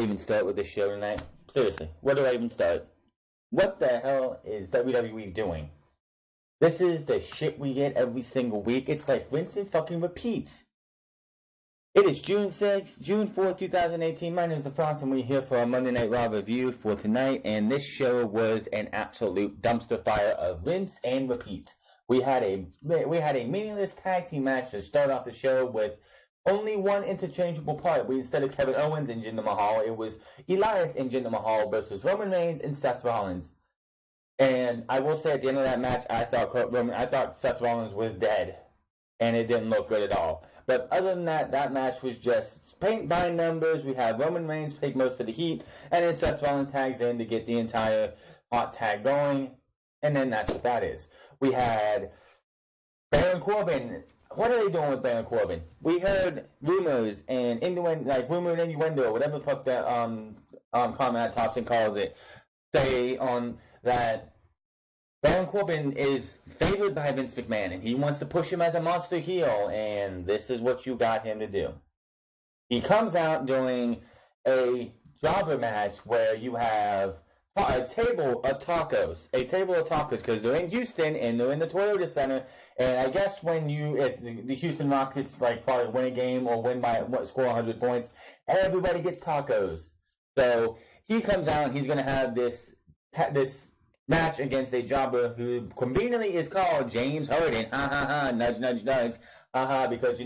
even start with this show tonight? Seriously, where do I even start? What the hell is WWE doing? This is the shit we get every single week. It's like rinse and fucking repeat. It is June 6th, June 4th, 2018. My name is DeFrance, and we're here for our Monday Night Raw review for tonight. And this show was an absolute dumpster fire of rinse and repeat. We had a meaningless tag team match to start off the show with only one interchangeable part. Instead of Kevin Owens and Jinder Mahal, it was Elias and Jinder Mahal versus Roman Reigns and Seth Rollins. And I will say, at the end of that match, I thought Seth Rollins was dead, and it didn't look good at all. But other than that, that match was just paint by numbers. We have Roman Reigns take most of the heat, and then Seth Rollins tags in to get the entire hot tag going, and then that's what that is. We had Baron Corbin. What are they doing with Baron Corbin? We heard rumors and rumor and innuendo, whatever the fuck that Comrade Thompson calls it, say on that Baron Corbin is favored by Vince McMahon, and he wants to push him as a monster heel, and this is what you got him to do. He comes out doing a jobber match where you have a table of tacos, because they're in Houston, and they're in the Toyota Center, and I guess when the Houston Rockets probably win a game or win by score 100 points, everybody gets tacos. So he comes out, and he's going to have this match against a jobber who conveniently is called James Harden. Ha ha ha, nudge, nudge, nudge. Ha ha, because the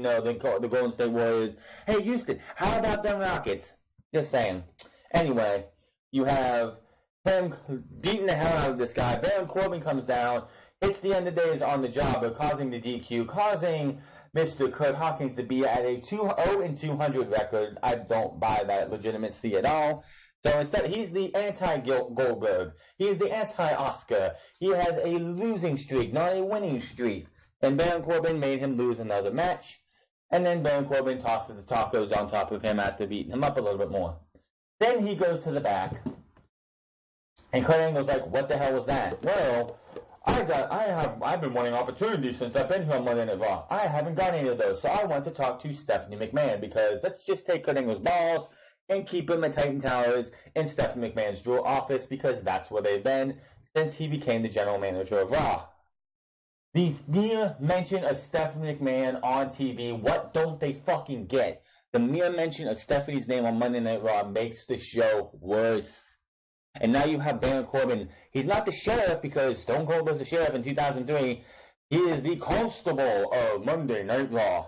Golden State Warriors. Hey, Houston, how about them Rockets? Just saying. Anyway, you have him beating the hell out of this guy. Baron Corbin comes down, hits the end of days on the jobber, causing the DQ, causing Mr. Kurt Hawkins to be at a 0-200 record. I don't buy that legitimacy at all. So instead, he's the anti-Goldberg. He's the anti-Oscar. He has a losing streak, not a winning streak. And Baron Corbin made him lose another match. And then Baron Corbin tosses the tacos on top of him after beating him up a little bit more. Then he goes to the back. And Kurt Angle's like, what the hell was that? Well, I've been wanting opportunities since I've been here on Monday Night Raw. I haven't got any of those. So I want to talk to Stephanie McMahon, because let's just take Kurt Angle's balls and keep him at Titan Towers in Stephanie McMahon's drawer office, because that's where they've been since he became the general manager of Raw. The mere mention of Stephanie McMahon on TV, what don't they fucking get? The mere mention of Stephanie's name on Monday Night Raw makes the show worse. And now you have Baron Corbin. He's not the sheriff, because Stone Cold was the sheriff in 2003. He is the constable of Monday Night Raw.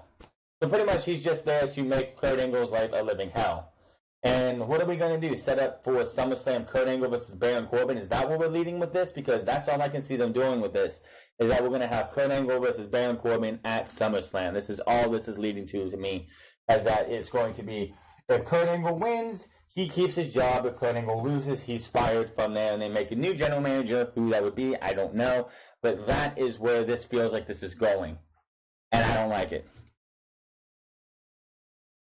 So pretty much he's just there to make Kurt Angle's life a living hell. And what are we going to do? Set up for SummerSlam Kurt Angle versus Baron Corbin? Is that what we're leading with this? Because that's all I can see them doing with this, is that we're going to have Kurt Angle versus Baron Corbin at SummerSlam. This is all this is leading to me, as that it's going to be, if Kurt Angle wins, he keeps his job. If Kurt Angle loses, he's fired from there, and they make a new general manager. Who that would be, I don't know. But that is where this feels like this is going, and I don't like it.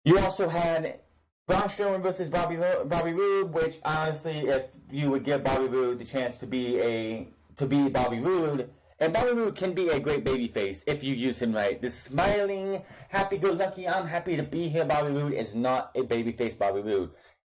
You also had Braun Strowman versus Bobby Roode, which honestly, if you would give Bobby Roode the chance to be Bobby Roode, and Bobby Roode can be a great babyface if you use him right. The smiling, happy-go-lucky, I'm happy to be here Bobby Roode is not a babyface Bobby Roode.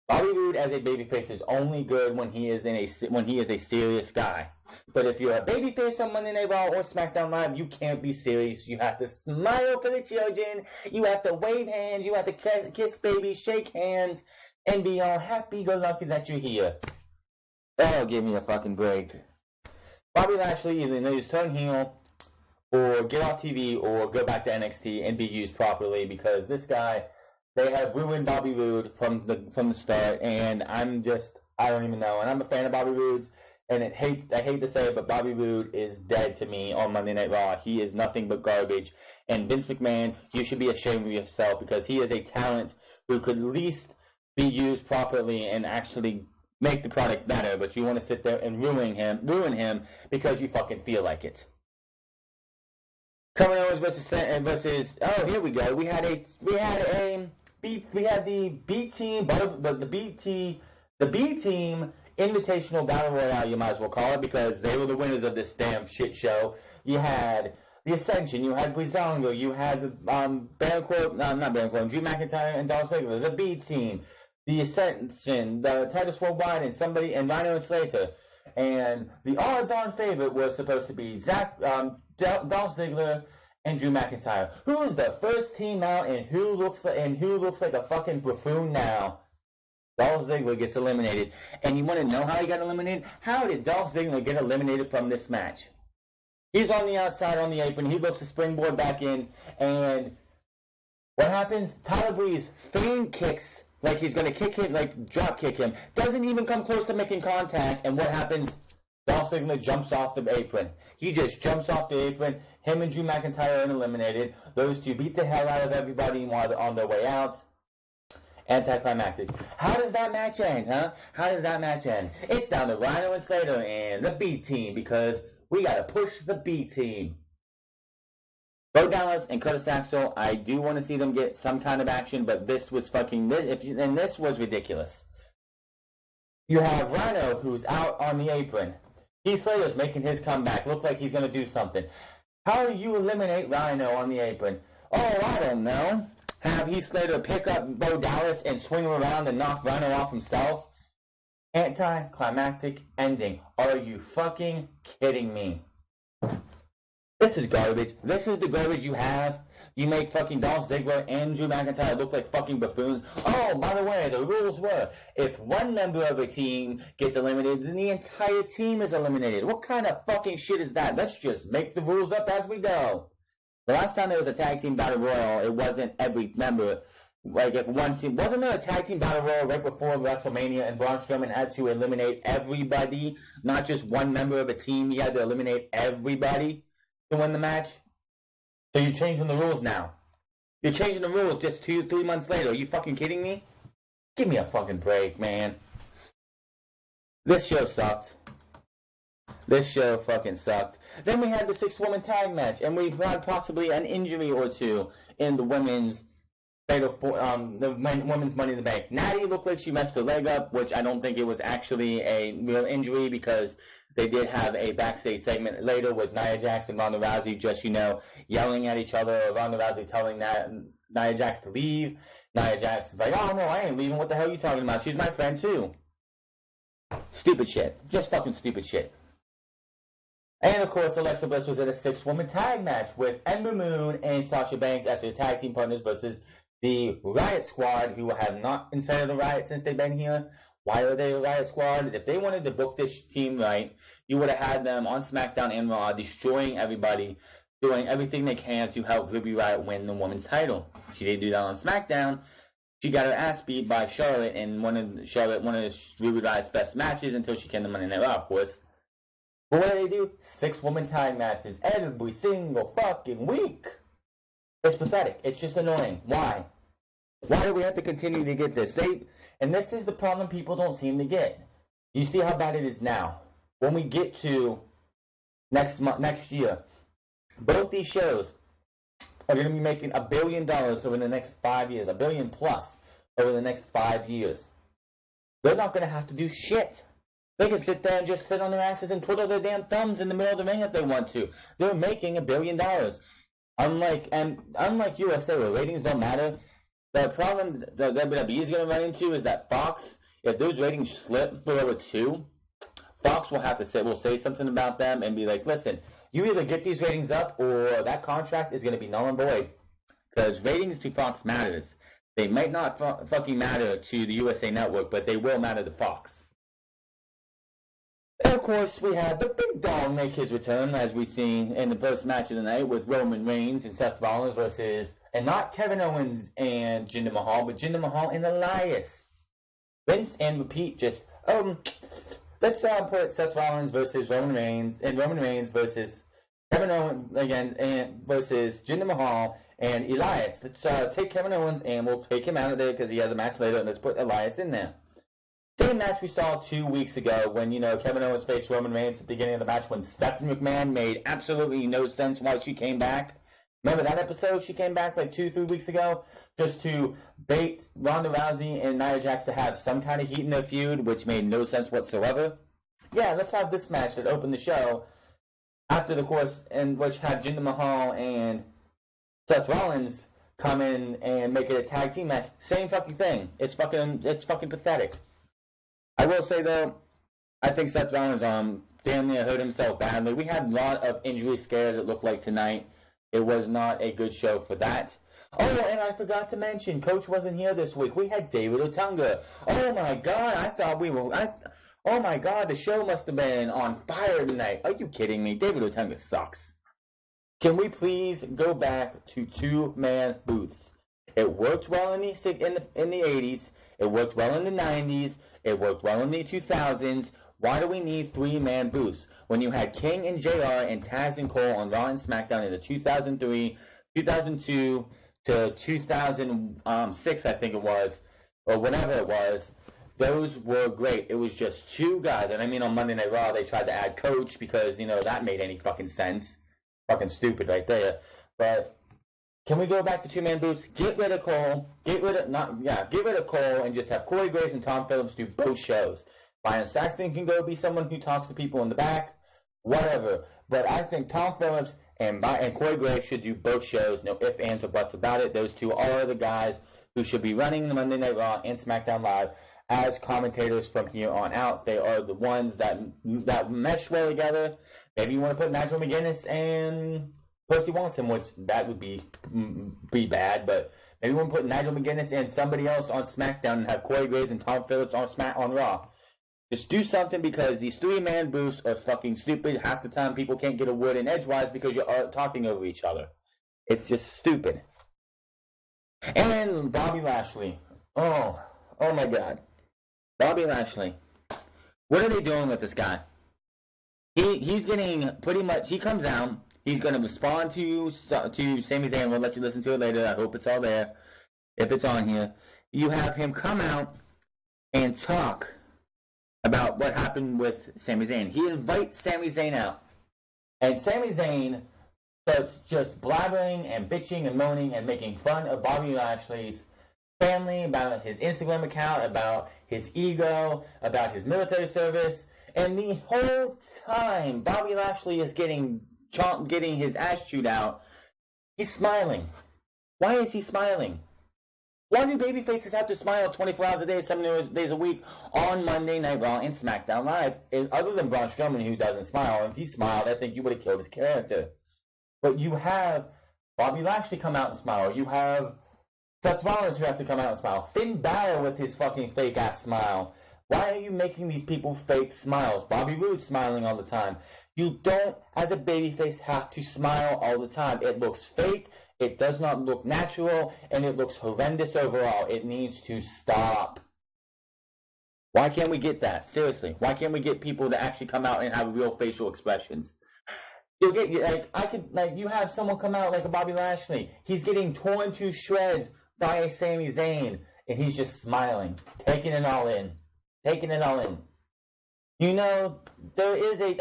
Bobby Roode as a babyface is only good when he is a serious guy. But if you're a babyface on Monday Night Raw or SmackDown Live, you can't be serious. You have to smile for the children. You have to wave hands. You have to kiss babies, shake hands, and be all happy-go-lucky that you're here. Oh, give me a fucking break. Bobby Lashley either needs to turn heel or get off TV or go back to NXT and be used properly, because this guy, they have ruined Bobby Roode from the start, and I don't even know. And I'm a fan of Bobby Roode's, and I hate to say it, but Bobby Roode is dead to me on Monday Night Raw. He is nothing but garbage. And Vince McMahon, you should be ashamed of yourself, because he is a talent who could at least be used properly and actually make the product better. But you want to sit there and ruin him because you fucking feel like it. Kevin Owens versus here we go. We had the B team, the B team Invitational Battle Royale, you might as well call it, because they were the winners of this damn shit show. You had the Ascension, you had Breezango, you had Drew McIntyre and Dolph Ziggler, the B team. the Ascension, the Titus Worldwide, and Rhino and Slater. And the odds-on favorite was supposed to be Dolph Ziggler and Drew McIntyre. Who is the first team out, and who looks like a fucking buffoon now? Dolph Ziggler gets eliminated. And you want to know how he got eliminated? How did Dolph Ziggler get eliminated from this match? He's on the outside on the apron. He looks to springboard back in, and what happens? Tyler Breeze feign kicks like he's going to kick him, like drop kick him. Doesn't even come close to making contact, and what happens? Dolph Ziggler jumps off the apron. He just jumps off the apron. Him and Drew McIntyre are eliminated. Those two beat the hell out of everybody while they're on their way out. Anticlimactic. How does that match end, huh? How does that match end? It's down to Rhino and Slater and the B team, because we gotta push the B team. Bo Dallas and Curtis Axel, I do want to see them get some kind of action, but this was this was ridiculous. You have Rhino, who's out on the apron. Heath Slater's making his comeback. Looks like he's gonna do something. How do you eliminate Rhino on the apron? Oh, I don't know. Have Heath Slater pick up Bo Dallas and swing him around and knock Rhino off himself? Anticlimactic ending. Are you fucking kidding me? This is garbage. This is the garbage you have. You make fucking Dolph Ziggler and Drew McIntyre look like fucking buffoons. Oh, by the way, the rules were, if one member of a team gets eliminated, then the entire team is eliminated. What kind of fucking shit is that? Let's just make the rules up as we go. The last time there was a tag team battle royal, it wasn't every member. Like, if one team... Wasn't there a tag team battle royal right before WrestleMania, and Braun Strowman had to eliminate everybody, not just one member of a team? He had to eliminate everybody to win the match? So you're changing the rules now. You're changing the rules just 2-3 months later. Are you fucking kidding me? Give me a fucking break, man. This show sucked. This show fucking sucked. Then we had the 6-woman tag match, and we've had possibly an injury or two in the women's women's Money in the Bank. Natty looked like she messed her leg up, which I don't think it was actually a real injury, because they did have a backstage segment later with Nia Jax and Ronda Rousey just, yelling at each other. Ronda Rousey telling Nia Jax to leave. Nia Jax is like, oh no, I ain't leaving. What the hell are you talking about? She's my friend too. Stupid shit. Just fucking stupid shit. And of course, Alexa Bliss was in a 6-woman tag match with Ember Moon and Sasha Banks as their tag team partners versus the Riot Squad, who have not been inside of the Riot since they've been here. Why are they a Riot Squad? If they wanted to book this team right, you would have had them on SmackDown and Raw, destroying everybody, doing everything they can to help Ruby Riott win the women's title. She didn't do that on SmackDown. She got her ass beat by Charlotte in one of Ruby Riott's best matches until she came to Monday Night Raw, of course. But what do? 6-woman tag matches every single fucking week. It's pathetic. It's just annoying. Why? Why do we have to continue to get this? And this is the problem people don't seem to get. You see how bad it is now. When we get to next year, both these shows are going to be making $1 billion over the next 5 years. $1 billion plus over the next 5 years. They're not going to have to do shit. They can sit there and just sit on their asses and twiddle their damn thumbs in the middle of the ring if they want to. They're making $1 billion. Unlike USA, where ratings don't matter, the problem that WWE is going to run into is that Fox, if those ratings slip below 2, Fox will say something about them and be like, listen, you either get these ratings up or that contract is going to be null and void. Because ratings to Fox matters. They might not fucking matter to the USA Network, but they will matter to Fox. And of course, we had the big dog make his return, as we see in the first match of the night, with Roman Reigns and Seth Rollins versus, and not Kevin Owens and Jinder Mahal, but Jinder Mahal and Elias. Rinse and repeat, just, let's put Seth Rollins versus Roman Reigns, and Roman Reigns versus Kevin Owens again, and versus Jinder Mahal and Elias. Let's take Kevin Owens and we'll take him out of there because he has a match later, and let's put Elias in there. Same match we saw 2 weeks ago when, Kevin Owens faced Roman Reigns at the beginning of the match when Stephanie McMahon made absolutely no sense why she came back. Remember that episode? She came back like 2-3 weeks ago just to bait Ronda Rousey and Nia Jax to have some kind of heat in their feud, which made no sense whatsoever. Yeah, let's have this match that opened the show after the course, in which had Jinder Mahal and Seth Rollins come in and make it a tag team match. Same fucking thing. It's fucking pathetic. I will say though, I think Seth Rollins damn near hurt himself badly. We had a lot of injury scares, it looked like, tonight. It was not a good show for that. Oh, and I forgot to mention, Coach wasn't here this week. We had David Otunga. Oh my God, I thought we were. Oh my God, the show must have been on fire tonight. Are you kidding me? David Otunga sucks. Can we please go back to two-man booths? It worked well in the 80s. It worked well in the 90s. It worked well in the 2000s. Why do we need three-man booths when you had King and JR and Taz and Cole on Raw and SmackDown in the 2003, 2002 to 2006, I think it was, or whatever it was? Those were great. It was just two guys. And I mean, on Monday Night Raw, they tried to add Coach because, that made any fucking sense. Fucking stupid right there. But can we go back to two-man booths? Get rid of Cole. Get rid of Cole and just have Corey Graves and Tom Phillips do both shows. Brian Saxton can go be someone who talks to people in the back, whatever. But I think Tom Phillips and Corey Graves should do both shows. No ifs, ands, or buts about it. Those two are the guys who should be running the Monday Night Raw and SmackDown Live as commentators from here on out. They are the ones that mesh well together. Maybe you want to put Nigel McGuinness and Percy Watson, which that would be bad, but maybe you want to put Nigel McGuinness and somebody else on SmackDown and have Corey Graves and Tom Phillips on Raw. Just do something, because these three-man booths are fucking stupid. Half the time people can't get a word in edgewise because you're talking over each other. It's just stupid. And Bobby Lashley. Oh my God. Bobby Lashley. What are they doing with this guy? He's getting pretty much, he comes out, he's going to respond to Sami Zayn. We'll let you listen to it later. I hope it's all there, if it's on here. You have him come out and talk about what happened with Sami Zayn. He invites Sami Zayn out, and Sami Zayn starts just blabbering and bitching and moaning and making fun of Bobby Lashley's family, about his Instagram account, about his ego, about his military service. And the whole time Bobby Lashley is getting his ass chewed out, he's smiling. Why is he smiling? Why do babyfaces have to smile 24 hours a day, 7 days a week on Monday Night Raw and SmackDown Live? Other than Braun Strowman, who doesn't smile. If he smiled, I think you would have killed his character. But you have Bobby Lashley come out and smile. You have Seth Rollins who has to come out and smile. Finn Balor with his fucking fake-ass smile. Why are you making these people fake smiles? Bobby Roode smiling all the time. You don't, as a babyface, have to smile all the time. It looks fake. It does not look natural, and it looks horrendous overall. It needs to stop. Why can't we get that? Seriously, why can't we get people to actually come out and have real facial expressions? You'll get, you have someone come out like a Bobby Lashley. He's getting torn to shreds by a Sami Zayn, and he's just smiling, taking it all in. I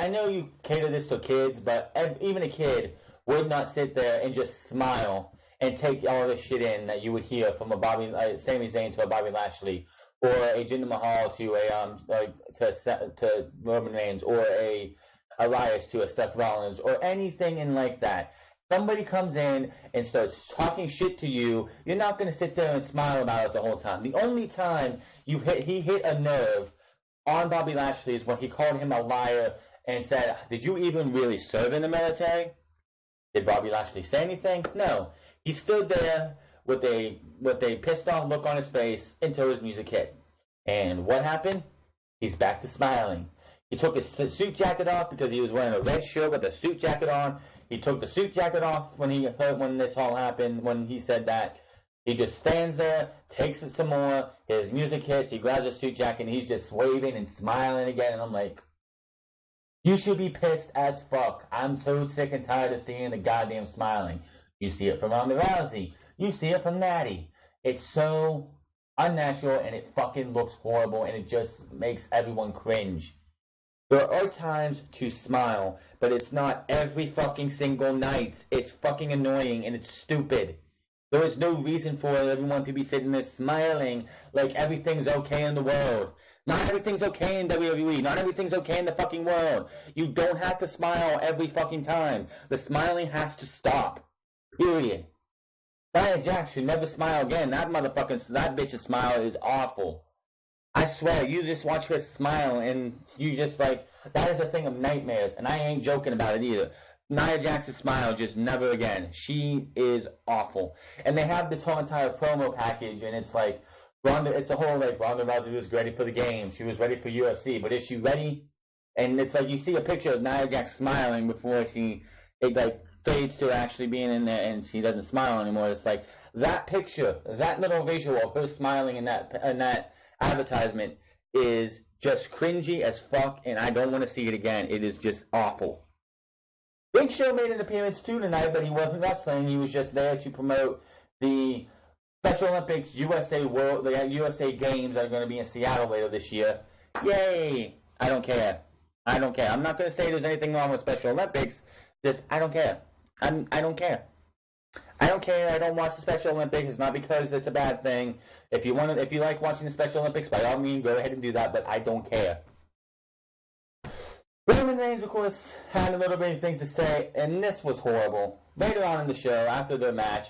know you cater this to kids, but even a kid would not sit there and just smile and take all this shit in that you would hear from a Sami Zayn to a Bobby Lashley, or a Jinder Mahal to to Roman Reigns, or a Elias to a Seth Rollins, or anything in like that. Somebody comes in and starts talking shit to you, you're not going to sit there and smile about it the whole time. The only time he hit a nerve on Bobby Lashley is when he called him a liar and said, "Did you even really serve in the military?" Did Bobby Lashley say anything? No. He stood there with a pissed off look on his face until his music hit. And what happened? He's back to smiling. He took his suit jacket off because he was wearing a red shirt with a suit jacket on. He took the suit jacket off when this all happened, when he said that. He just stands there, takes it some more, his music hits, he grabs his suit jacket, and he's just waving and smiling again. And I'm like, you should be pissed as fuck. I'm so sick and tired of seeing the goddamn smiling. You see it from Ronda Rousey. You see it from Natty. It's so unnatural, and it fucking looks horrible, and it just makes everyone cringe. There are times to smile, but it's not every fucking single night. It's fucking annoying, and it's stupid. There is no reason for everyone to be sitting there smiling like everything's okay in the world. Not everything's okay in WWE. Not everything's okay in the fucking world. You don't have to smile every fucking time. The smiling has to stop. Period. Nia Jax should never smile again. That bitch's smile is awful. I swear, you just watch her smile and you just like, that is a thing of nightmares, and I ain't joking about it either. Nia Jax's smile, just never again. She is awful. And they have this whole entire promo package, and it's like, it's a whole like, Ronda Rousey was ready for the game. She was ready for UFC, but is she ready? And it's like, you see a picture of Nia Jax smiling before it like fades to actually being in there, and she doesn't smile anymore. It's like, that picture, that little visual of her smiling in that advertisement is just cringy as fuck, and I don't want to see it again. It is just awful. Big Show made an appearance too tonight, but he wasn't wrestling. He was just there to promote the Special Olympics the USA Games that are going to be in Seattle later this year. Yay! I don't care. I'm not going to say there's anything wrong with Special Olympics. Just, I don't care. I don't care. I don't care. I don't watch the Special Olympics. It's not because it's a bad thing. If you like watching the Special Olympics, by all means, go ahead and do that. But I don't care. Roman Reigns, of course, had a little bit of things to say, and this was horrible. Later on in the show, after their match,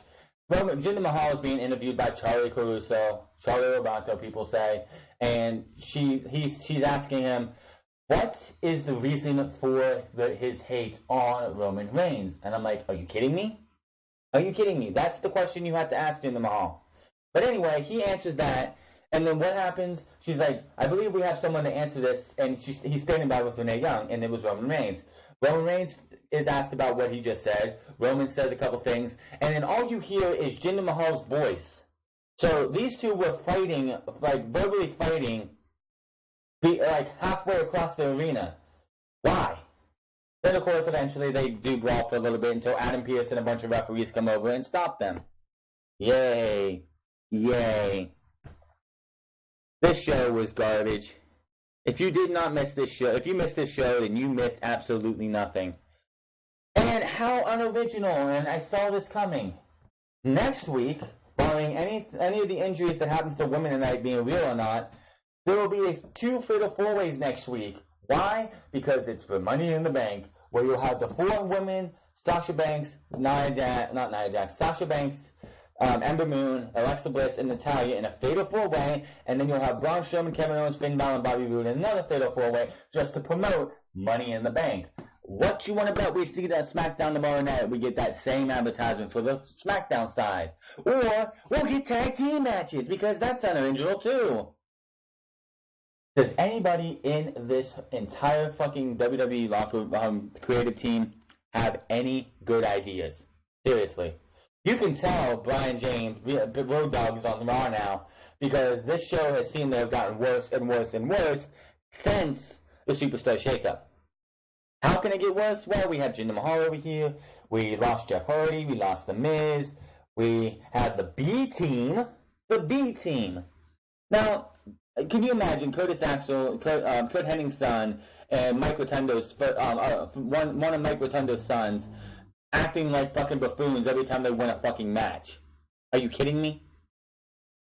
Jinder Mahal is being interviewed by Charlie Robanto, people say, and she's asking him, what is the reason for his hate on Roman Reigns? And I'm like, are you kidding me? Are you kidding me? That's the question you have to ask Jinder Mahal. But anyway, he answers that, and then what happens? She's like, I believe we have someone to answer this, and he's standing by with Renee Young, and it was Roman Reigns. Roman Reigns is asked about what he just said. Roman says a couple things, and then all you hear is Jinder Mahal's voice. So these two were fighting, like verbally fighting, like halfway across the arena. Why? Then, of course, eventually they do brawl for a little bit until Adam Pearce and a bunch of referees come over and stop them. Yay. Yay. This show was garbage. If you did not miss this show, if you missed this show, then you missed absolutely nothing. And how unoriginal, and I saw this coming. Next week, barring any of the injuries that happen to women tonight being real or not, there will be 2 fatal 4-ways next week. Why? Because it's for Money in the Bank, where you'll have the 4 women, Sasha Banks, Sasha Banks, Ember Moon, Alexa Bliss, and Natalya in a fatal 4-way, and then you'll have Braun Strowman, Kevin Owens, Finn Balor, and Bobby Roode in another fatal 4-way, just to promote Money in the Bank. What you want to bet we see that SmackDown tomorrow night, we get that same advertisement for the SmackDown side. Or we'll get tag team matches, because that's unoriginal too. Does anybody in this entire fucking WWE locker creative team have any good ideas? Seriously. You can tell Brian James, Road Dogg, is on Raw now, because this show has seemed to have gotten worse and worse and worse since the Superstar Shakeup. How can it get worse? Well, we have Jinder Mahal over here, we lost Jeff Hardy, we lost The Miz, we had the B Team. Now, can you imagine Curtis Axel, Kurt Hennig's son, and Mike Rotundo's one of Mike Rotundo's sons acting like fucking buffoons every time they win a fucking match? Are you kidding me?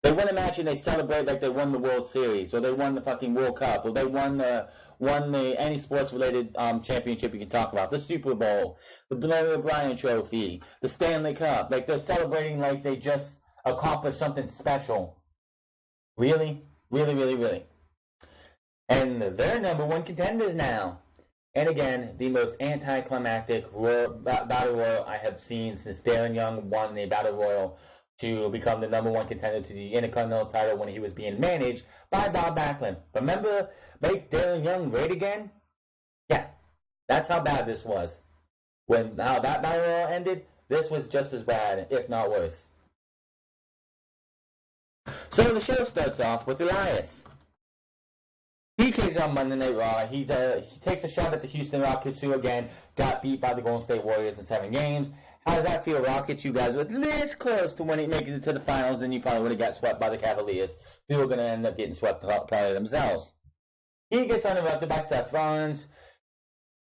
They win a match and they celebrate like they won the World Series, or they won the fucking World Cup, or they won the any sports related championship you can talk about, the Super Bowl, the Bill O'Brien Trophy, the Stanley Cup. Like, they're celebrating like they just accomplished something special. Really? Really, really, really. And they're number 1 contenders now. And again, the most anticlimactic battle royal I have seen since Darren Young won the battle royal to become the number 1 contender to the Intercontinental title when he was being managed by Bob Backlund. Remember, make Darren Young great again? Yeah, that's how bad this was. How that battle royal ended, this was just as bad, if not worse. So the show starts off with Elias. He kicks on Monday Night Raw. He takes a shot at the Houston Rockets, who again got beat by the Golden State Warriors in 7 games. How does that feel, Rockets? You guys were this close to making it to the finals, and you probably would have got swept by the Cavaliers, who were going to end up getting swept probably themselves. He gets interrupted by Seth Rollins.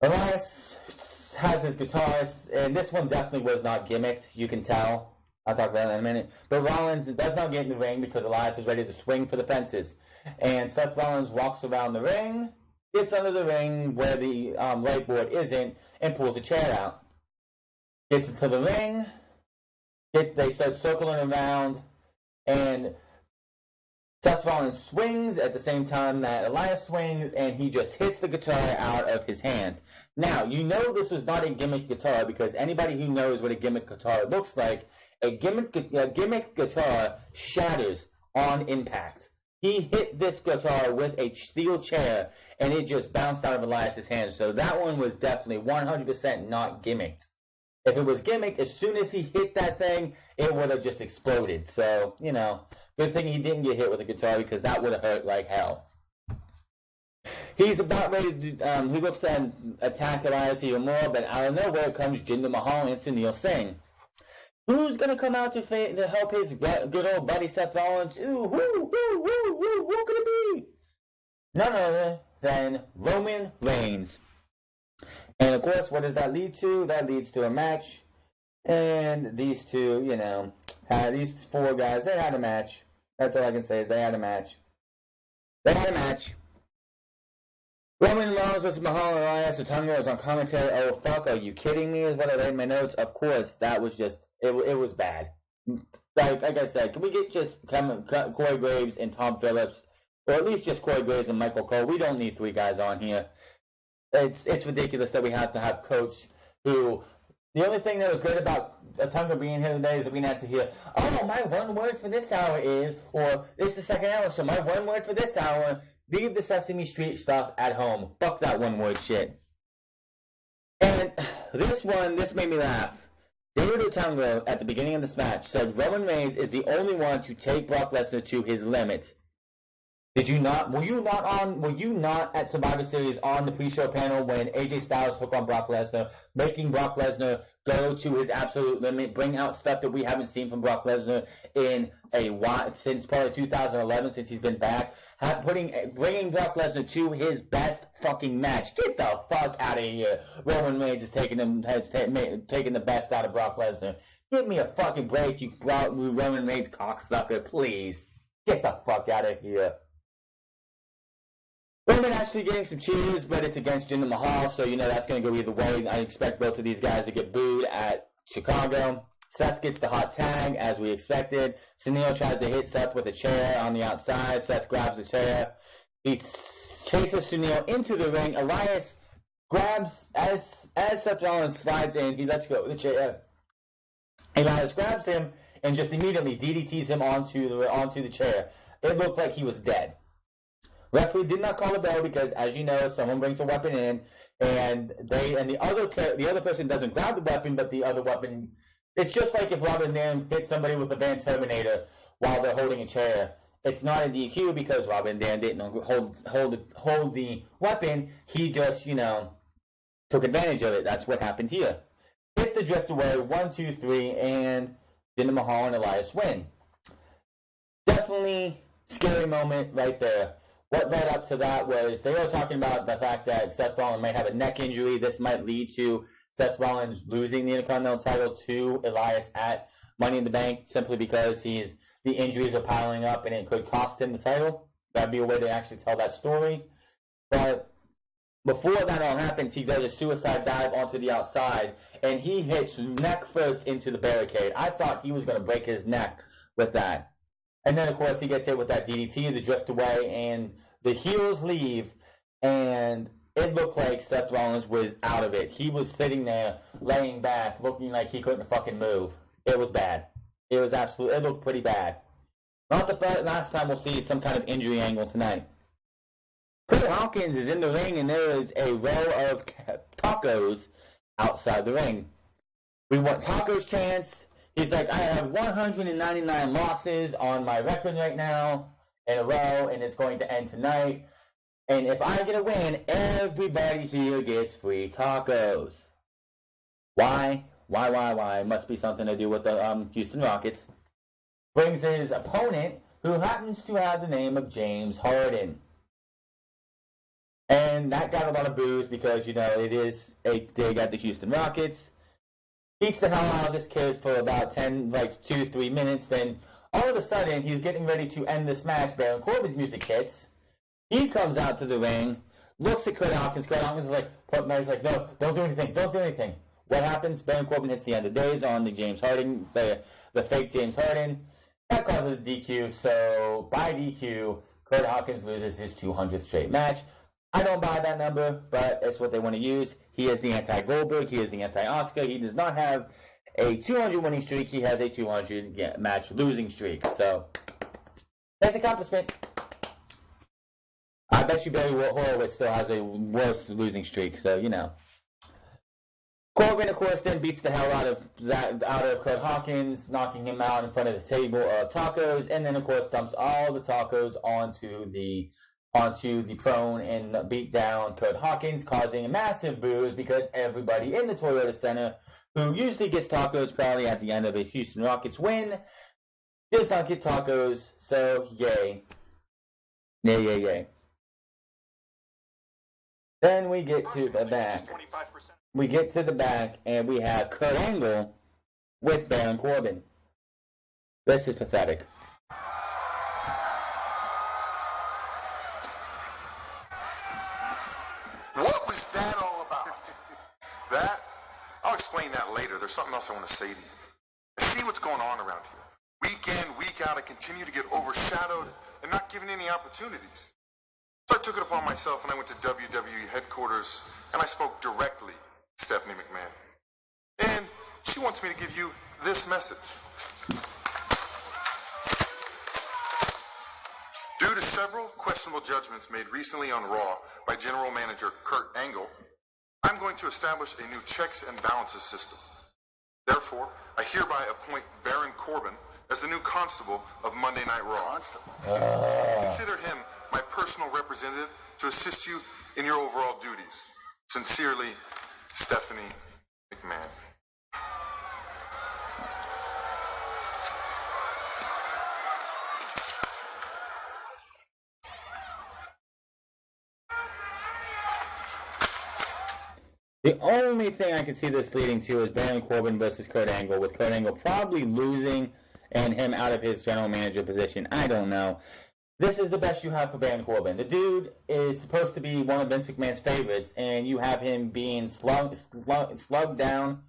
Elias has his guitarist, and this one definitely was not gimmicked. You can tell. I'll talk about that in a minute. But Rollins does not get in the ring because Elias is ready to swing for the fences. And Seth Rollins walks around the ring, gets under the ring where the light board isn't, and pulls a chair out. Gets into the ring, They start circling around, and Seth Rollins swings at the same time that Elias swings, and he just hits the guitar out of his hand. Now, you know this was not a gimmick guitar, because anybody who knows what a gimmick guitar looks like, a gimmick guitar shatters on impact. He hit this guitar with a steel chair, and it just bounced out of Elias' hand. So that one was definitely 100% not gimmicked. If it was gimmicked, as soon as he hit that thing, it would have just exploded. So, you know, good thing he didn't get hit with a guitar, because that would have hurt like hell. He's about ready to, he looks to attack Elias even more, but out of nowhere comes Jinder Mahal and Sunil Singh. Who's going to come out to help his good old buddy Seth Rollins? Ooh, who could it be? None other than Roman Reigns. And, of course, what does that lead to? That leads to a match. And these two, you know, these four guys, they had a match. That's all I can say is they had a match. They had a match. Roman Reigns versus Mahal and Elias. Otunga was on commentary. Oh, fuck, are you kidding me? Is what I read in my notes. Of course, that was just, it was bad. Like I said, can we get just Corey Graves and Tom Phillips? Or at least just Corey Graves and Michael Cole. We don't need three guys on here. It's ridiculous that we have to have Coach who, the only thing that was great about Otunga being here today is that we didn't have to hear, oh, my one word for this hour is, or it's the second hour, so my one word for this hour, leave the Sesame Street stuff at home. Fuck that one word shit. And this made me laugh. David Otunga, at the beginning of this match, said Roman Reigns is the only one to take Brock Lesnar to his limit. Did you not? Were you not at Survivor Series on the pre-show panel when AJ Styles took on Brock Lesnar, making Brock Lesnar go to his absolute limit, bring out stuff that we haven't seen from Brock Lesnar in a while, since probably 2011, since he's been back, bringing Brock Lesnar to his best fucking match. Get the fuck out of here! Roman Reigns has taken the best out of Brock Lesnar. Give me a fucking break, you Roman Reigns cocksucker, please. Get the fuck out of here. Roman actually getting some cheers, but it's against Jinder Mahal, so you know that's going to go either way. I expect both of these guys to get booed at Chicago. Seth gets the hot tag, as we expected. Sunil tries to hit Seth with a chair on the outside. Seth grabs the chair. He chases Sunil into the ring. Elias grabs, as Seth Rollins slides in, he lets go of the chair. Elias grabs him and just immediately DDTs him onto the chair. It looked like he was dead. Referee did not call a bell because, as you know, someone brings a weapon in, and the other person doesn't grab the weapon, but the other weapon. It's just like if Robin Van hits somebody with a Van Terminator while they're holding a chair. It's not a DQ because Robin Van didn't hold the weapon. He just, you know, took advantage of it. That's what happened here. Hits the drift away. 1, 2, 3, and Jinder Mahal and Elias win. Definitely scary moment right there. What led up to that was they were talking about the fact that Seth Rollins might have a neck injury. This might lead to Seth Rollins losing the Intercontinental title to Elias at Money in the Bank simply because the injuries are piling up and it could cost him the title. That'd be a way to actually tell that story. But before that all happens, he does a suicide dive onto the outside and he hits neck first into the barricade. I thought he was going to break his neck with that. And then, of course, he gets hit with that DDT, the drift away, and the heels leave, and it looked like Seth Rollins was out of it. He was sitting there, laying back, looking like he couldn't fucking move. It was bad. It looked pretty bad. Not the last time we'll see some kind of injury angle tonight. Kurt Hawkins is in the ring, and there is a row of tacos outside the ring. We want tacos chance. He's like, I have 199 losses on my record right now in a row, and it's going to end tonight. And if I get a win, everybody here gets free tacos. Why? Must be something to do with the Houston Rockets. Brings his opponent, who happens to have the name of James Harden. And that got a lot of boos because, you know, it is a dig at the Houston Rockets. Beats the hell out of this kid for about 2-3 minutes. Then all of a sudden, he's getting ready to end this match. Baron Corbin's music hits. He comes out to the ring, looks at Kurt Hawkins. Kurt Hawkins is like, no, don't do anything. What happens? Baron Corbin hits the end of days on the James Harden, the the fake James Harden. That causes a DQ, so by DQ, Kurt Hawkins loses his 200th straight match. I don't buy that number, but it's what they want to use. He is the anti-Goldberg. He is the anti-Oscar. He does not have a 200 winning streak. He has a 200 match losing streak. So, nice accomplishment. I bet you Barry Horowitz still has a worse losing streak, so, you know. Corbin, of course, then beats the hell out of Kurt Hawkins, knocking him out in front of the table of tacos, and then, of course, dumps all the tacos onto the prone and beat down Kurt Hawkins, causing a massive booze because everybody in the Toyota Center, who usually gets tacos probably at the end of a Houston Rockets win, does not get tacos, so yay. Yay. Then we get to the back. We get to the back, and we have Kurt Angle with Baron Corbin. This is pathetic. What was that all about? That? I'll explain that later. There's something else I want to say to you. I see what's going on around here. Week in, week out, I continue to get overshadowed and not given any opportunities. So I took it upon myself and I went to WWE headquarters and I spoke directly to Stephanie McMahon. And she wants me to give you this message. Due to several questionable judgments made recently on Raw by General Manager Kurt Angle, I'm going to establish a new checks and balances system. Therefore, I hereby appoint Baron Corbin as the new constable of Monday Night Raw. Consider him my personal representative to assist you in your overall duties. Sincerely, Stephanie McMahon. The only thing I can see this leading to is Baron Corbin versus Kurt Angle, with Kurt Angle probably losing and him out of his general manager position. I don't know. This is the best you have for Baron Corbin. The dude is supposed to be one of Vince McMahon's favorites, and you have him being slugged down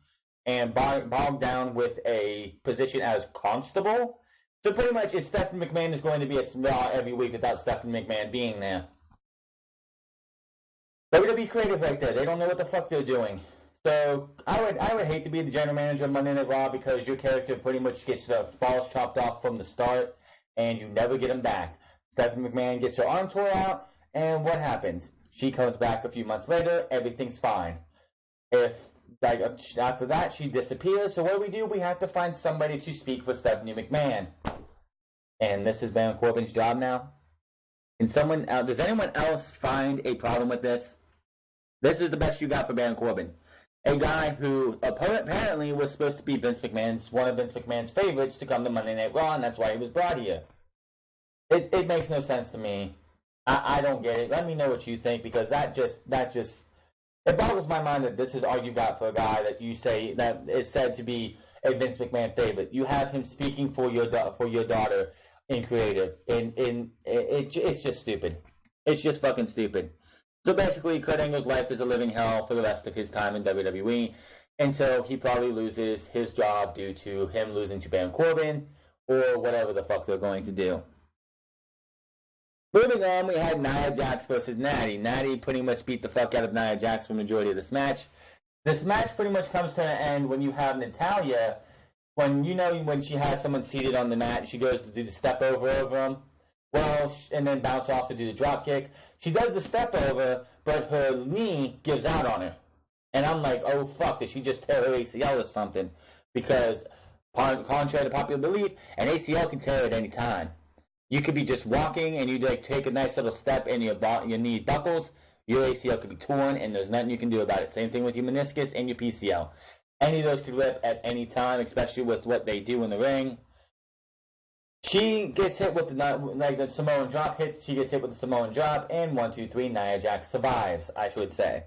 and bogged down with a position as constable. So pretty much, it's Stephanie McMahon is going to be at Raw every week without Stephanie McMahon being there. WWE creative right there. They don't know what the fuck they're doing. So I would hate to be the general manager of Monday Night Raw because your character pretty much gets the balls chopped off from the start and you never get him back. Stephanie McMahon gets her arm tore out, and what happens? She comes back a few months later, everything's fine. After that, she disappears, so what do? We have to find somebody to speak for Stephanie McMahon. And this is Baron Corbin's job now. Does anyone else find a problem with this? This is the best you got for Baron Corbin. A guy who apparently was supposed to be one of Vince McMahon's favorites to come to Monday Night Raw, and that's why he was brought here. It makes no sense to me. I don't get it. Let me know what you think, because that just it boggles my mind that this is all you got for a guy that you say that is said to be a Vince McMahon favorite. You have him speaking for your daughter in creative, and it's just stupid. It's just fucking stupid. So basically, Kurt Angle's life is a living hell for the rest of his time in WWE until he probably loses his job due to him losing to Baron Corbin or whatever the fuck they're going to do. Moving on, we had Nia Jax versus Natty. Natty pretty much beat the fuck out of Nia Jax for the majority of this match. This match pretty much comes to an end when you have Natalya, when she has someone seated on the mat, she goes to do the step over them. Well, and then bounce off to do the drop kick. She does the step over, but her knee gives out on her. And I'm like, oh fuck, did she just tear her ACL or something? Because, contrary to popular belief, an ACL can tear at any time. You could be just walking and you take a nice little step and your knee buckles, your ACL could be torn and there's nothing you can do about it. Same thing with your meniscus and your PCL. Any of those could rip at any time, especially with what they do in the ring. She gets hit with the Samoan drop hits. She gets hit with the Samoan drop, and 1, 2, 3, Nia Jax survives, I should say.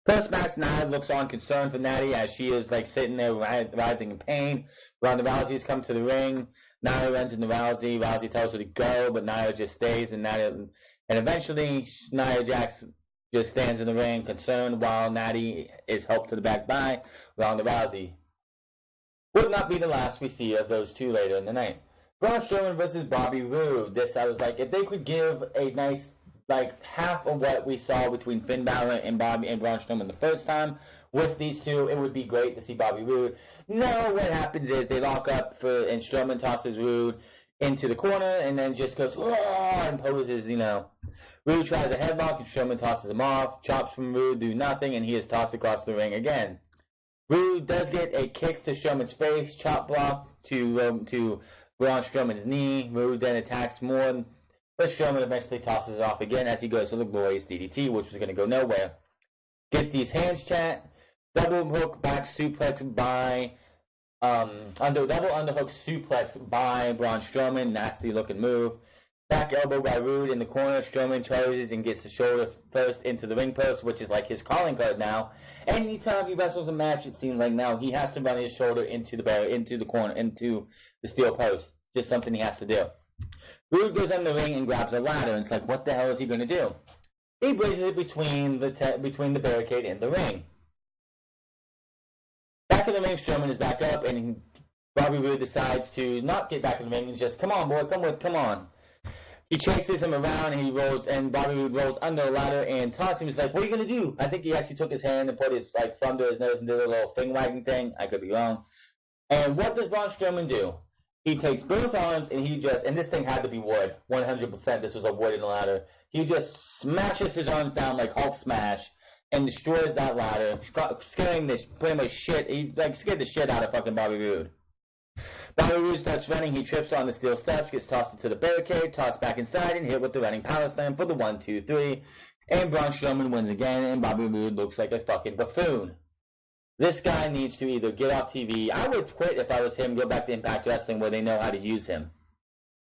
Post-match, Nia looks on concerned for Natty as she is sitting there writhing in pain. Ronda Rousey's come to the ring. Nia runs into Rousey. Rousey tells her to go, but Nia just stays, and eventually Nia Jax just stands in the ring concerned while Natty is helped to the back by Ronda Rousey. would not be the last we see of those two later in the night. Braun Strowman versus Bobby Roode. This, I was like, if they could give a nice, like, half of what we saw between Finn Balor and Braun Strowman the first time with these two, it would be great to see Bobby Roode. No, what happens is they lock up and Strowman tosses Roode into the corner and then just goes, and poses, Roode tries a headlock and Strowman tosses him off. Chops from Roode do nothing, and he is tossed across the ring again. Roode does get a kick to Strowman's face, chop block to Braun Strowman's knee. Roode then attacks more, but Strowman eventually tosses it off again as he goes to the glorious DDT, which was going to go nowhere. Get these hands chat. Double hook back suplex by double underhook suplex by Braun Strowman. Nasty looking move. Back elbow by Roode in the corner. Strowman charges and gets the shoulder first into the ring post, which is like his calling card now. Anytime he wrestles a match, it seems like now he has to run his shoulder into the corner, into the steel post. Just something he has to do. Roode goes in the ring and grabs a ladder, and it's like, what the hell is he going to do? He bridges it between the barricade and the ring. Back in the ring, Strowman is back up, and Bobby Roode decides to not get back in the ring and just, come on, boy, come on. He chases him around, and Bobby Roode rolls under the ladder and tosses him. He's like, what are you going to do? I think he actually took his hand and put his thumb to his nose and did a little thing-wagging thing. I could be wrong. And what does Braun Strowman do? He takes both arms, and this thing had to be wood. 100% this was a wooden ladder. He just smashes his arms down like Hulk smash and destroys that ladder, scaring the shit. He scared the shit out of fucking Bobby Roode. Bobby Roode starts running. He trips on the steel steps, gets tossed into the barricade, tossed back inside, and hit with the running power slam for the 1, 2, 3. And Braun Strowman wins again, and Bobby Roode looks like a fucking buffoon. This guy needs to either get off TV. I would quit if I was him, go back to Impact Wrestling where they know how to use him.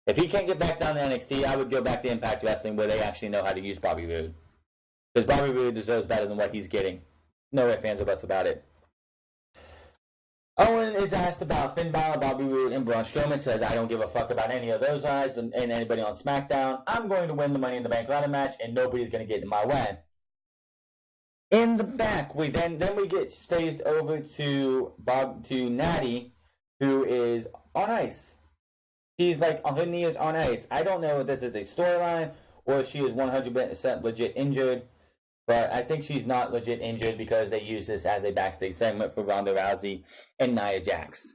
If he can't get back down to NXT, I would go back to Impact Wrestling where they actually know how to use Bobby Roode. Because Bobby Roode deserves better than what he's getting. No ifs, ands, or buts about it. Owen is asked about Finn Balor, Bobby Roode, and Braun Strowman. Says, I don't give a fuck about any of those guys and anybody on SmackDown. I'm going to win the Money in the Bank ladder match, and nobody's going to get in my way. In the back, we get phased over to Natty, who is on ice. She's like, her knee is on ice. I don't know if this is a storyline or if she is 100% legit injured. But I think she's not legit injured because they use this as a backstage segment for Ronda Rousey and Nia Jax.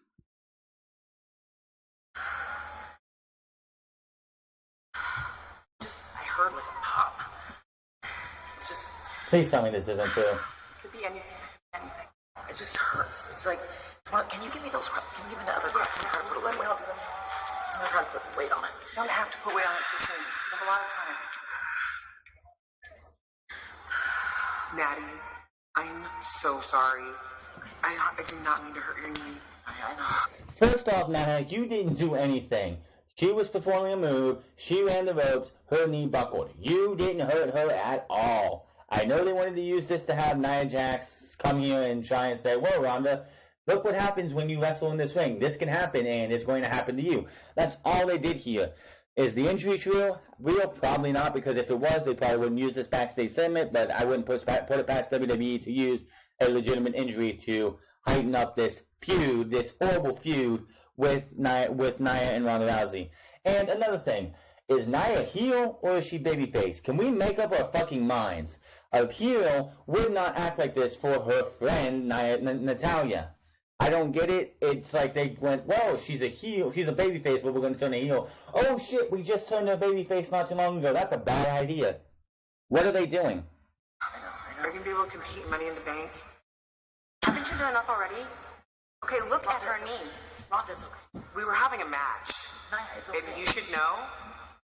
I heard like a pop. It's just... Please tell me this isn't true. It could be anything. It just hurts. It's like, can you give me those, can you give me the other crap? I'm trying to put a little weight on it. I'm trying to put some weight on it. You don't have to put weight on it so soon. You have a lot of time. Natty, I'm so sorry. I did not mean to hurt your knee. I know. First off, Nana, you didn't do anything. She was performing a move. She ran the ropes. Her knee buckled. You didn't hurt her at all. I know they wanted to use this to have Nia Jax come here and try and say, well, Ronda, look what happens when you wrestle in this ring. This can happen, and it's going to happen to you. That's all they did here. Is the injury real? Real? Probably not, because if it was, they probably wouldn't use this backstage segment, but I wouldn't put it past WWE to use a legitimate injury to heighten up this feud, this horrible feud with Nia and Ronda Rousey. And another thing, is Nia heel or is she babyface? Can we make up our fucking minds? A heel would not act like this for her friend Natalya. I don't get it. It's like they went, whoa, she's a heel, she's a babyface, but we're going to turn her heel. Oh shit, we just turned her babyface not too long ago. That's a bad idea. What are they doing? I know. Are you going to be able to compete in Money in the Bank? Haven't you done enough already? Okay, look at her knee. Ronda's okay. We were having a match. Nia, it's okay. Baby, you should know,